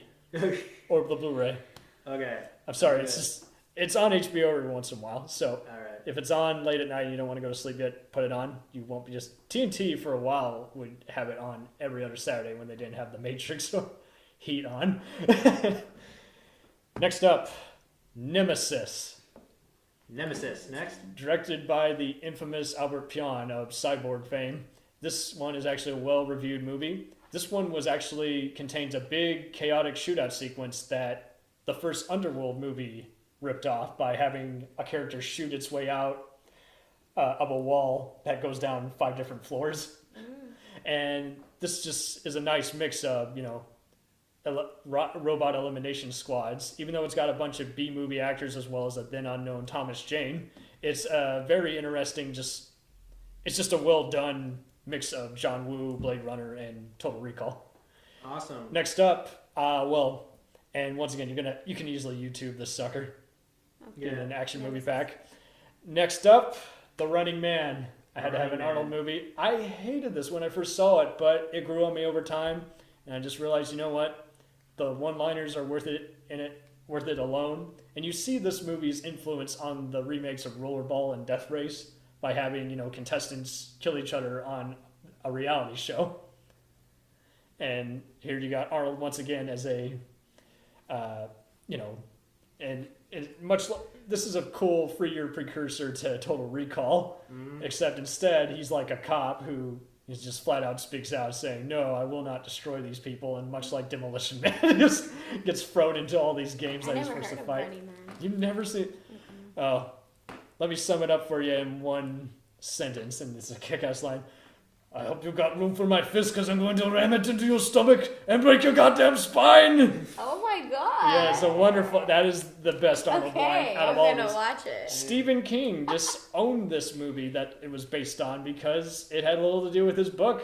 or the Blu-ray. Okay. I'm sorry. It's on HBO every once in a while. So all right. If it's on late at night and you don't want to go to sleep yet, put it on. You won't be just TNT for a while would have it on every other Saturday when they didn't have the Matrix or Heat on. Next up, Nemesis. Nemesis, next. Directed by the infamous Albert Pion of Cyborg fame. This one is actually a well-reviewed movie. This one contains a big chaotic shootout sequence that the first Underworld movie ripped off by having a character shoot its way out of a wall that goes down 5 different floors. And this just is a nice mix of, robot elimination squads. Even though it's got a bunch of B-movie actors as well as a then unknown Thomas Jane, it's very interesting. It's just a well-done mix of John Woo, Blade Runner, and Total Recall. Awesome. Next up, and once again, you can easily YouTube this sucker. Okay. In an action movie pack. Next up, The Running Man. I had to have an Arnold movie. I hated this when I first saw it, but it grew on me over time, and I just realized, you know what? The one-liners are worth it alone. And you see this movie's influence on the remakes of Rollerball and Death Race by having, contestants kill each other on a reality show. And here you got Arnold once again as a, this is a cool 3-year precursor to Total Recall, except instead he's like a cop who is just flat out speaks out saying, "No, I will not destroy these people," and much like Demolition Man, just gets thrown into all these games that he's supposed to fight. You've never seen? Oh, let me sum it up for you in one sentence, and it's a kick-ass line. "I hope you got room for my fist, because I'm going to ram it into your stomach and break your goddamn spine." Oh my god! Yeah, it's a wonderful. That is the best Arnold line out of all of these. I'm gonna watch it. Stephen King just owned this movie that it was based on because it had little to do with his book,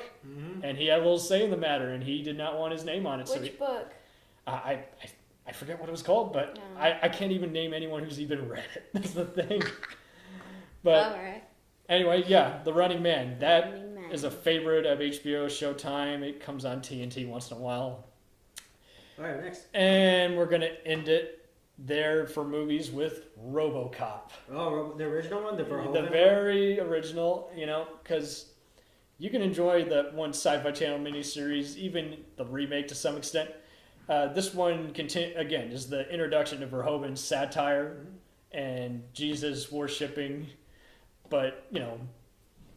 and he had a little say in the matter, and he did not want his name on it. Which book? I forget what it was called, but no. I can't even name anyone who's even read it. That's the thing. But all right. Anyway, yeah, The Running Man. That is a favorite of HBO, Showtime. It comes on TNT once in a while. All right, next. And we're going to end it there for movies with RoboCop. Oh, the original one? The very original, because you can enjoy the one Sci-Fi Channel miniseries, even the remake to some extent. This one, again, is the introduction to Verhoeven's satire and Jesus worshipping, but,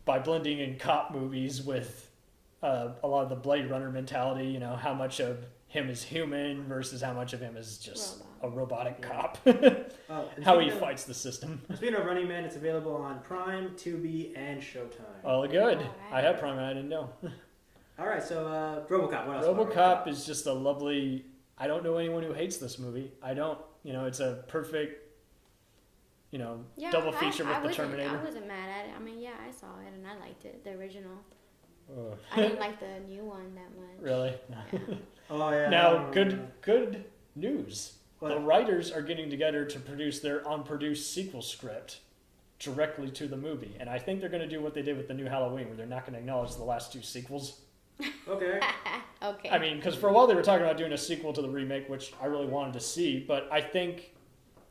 by blending in cop movies with a lot of the Blade Runner mentality, how much of him is human versus how much of him is just a robotic cop. How he fights the system. Speaking of Running Man, it's available on Prime, Tubi, and Showtime. Oh, good. Right. I had Prime and I didn't know. All right, so RoboCop. What else? RoboCop is just a lovely... I don't know anyone who hates this movie. I don't. It's a perfect... double feature with the Terminator. I wasn't mad at it. I mean, I saw it and I liked it, the original. I didn't like the new one that much. Really? Yeah. Oh yeah. Now, good news. What? The writers are getting together to produce their unproduced sequel script directly to the movie, and I think they're going to do what they did with the new Halloween, where they're not going to acknowledge the last 2 sequels. Okay. Okay. I mean, because for a while they were talking about doing a sequel to the remake, which I really wanted to see, but I think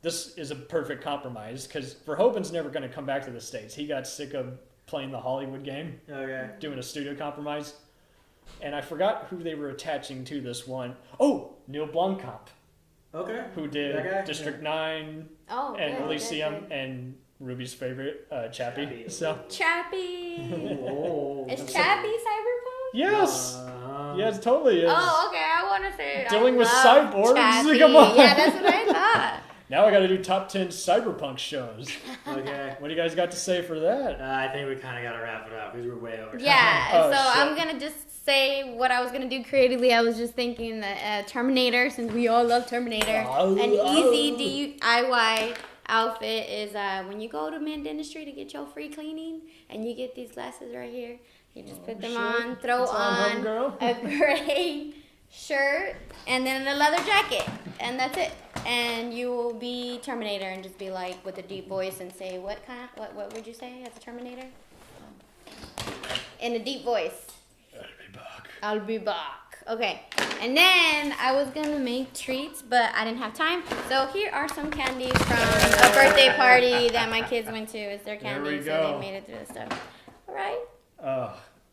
this is a perfect compromise, because Verhoeven's never going to come back to the States. He got sick of playing the Hollywood game, doing a studio compromise. And I forgot who they were attaching to this one. Oh, Neil Blomkamp. Okay. Who did District 9 and Elysium and Ruby's favorite, Chappie. So Chappie! Is Chappie Cyberpunk? Yes! Yes, totally is. Oh, okay, I want to say it. Dealing with cyborgs? Chappie. Come on! Yeah, that's what I thought. Now I got to do top 10 Cyberpunk shows. Okay. What do you guys got to say for that? I think we kind of got to wrap it up because we're way over time. Yeah, I'm going to just say what I was going to do creatively. I was just thinking that Terminator, since we all love Terminator, an easy DIY outfit is when you go to men's dentistry to get your free cleaning and you get these glasses right here. You just put them on, throw on a gray shirt, and then a leather jacket, and that's it. And you will be Terminator and just be like with a deep voice and say what would you say as a Terminator? In a deep voice. I'll be back. Okay. And then I was gonna make treats, but I didn't have time. So here are some candies from a birthday party that my kids went to. It's their candy, so they made it through the stuff. All right.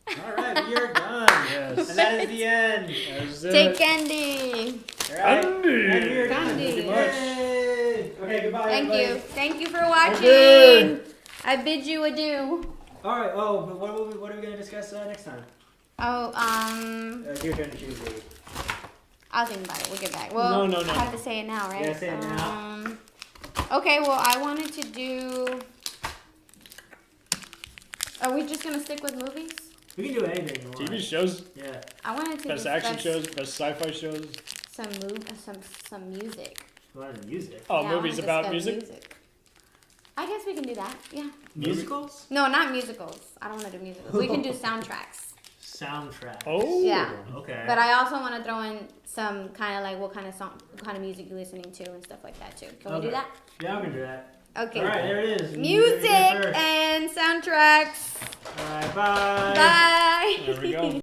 All right, we are done. Yes. And that is the end. Take candy. All right. Candy. And we are done. Candy. Thank you much. Okay, goodbye. Thank everybody. you. Thank you for watching. I bid you adieu. All right. Oh, but what are we going to discuss next time? Oh, Your turn to choose. I'll think about it. We'll get back. Well, No. I have to say it now, right? Yeah, say it now. Okay, well, I wanted to do... Are we just going to stick with movies? We can do anything you want. TV shows, Yeah. I wanted to best action shows, best sci-fi shows. some music. A lot of music. Oh, Yeah, I movies wanna about discuss music? I guess we can do that. Yeah. Musicals? No, not musicals. I don't want to do musicals. We can do soundtracks. Soundtrack. Oh. Yeah. Okay. But I also want to throw in some kind of like what kind of music you're listening to and stuff like that too. Can we do that? Yeah, we can do that. Okay. All right, there it is. Music and soundtracks. All right, bye. Bye. There we go.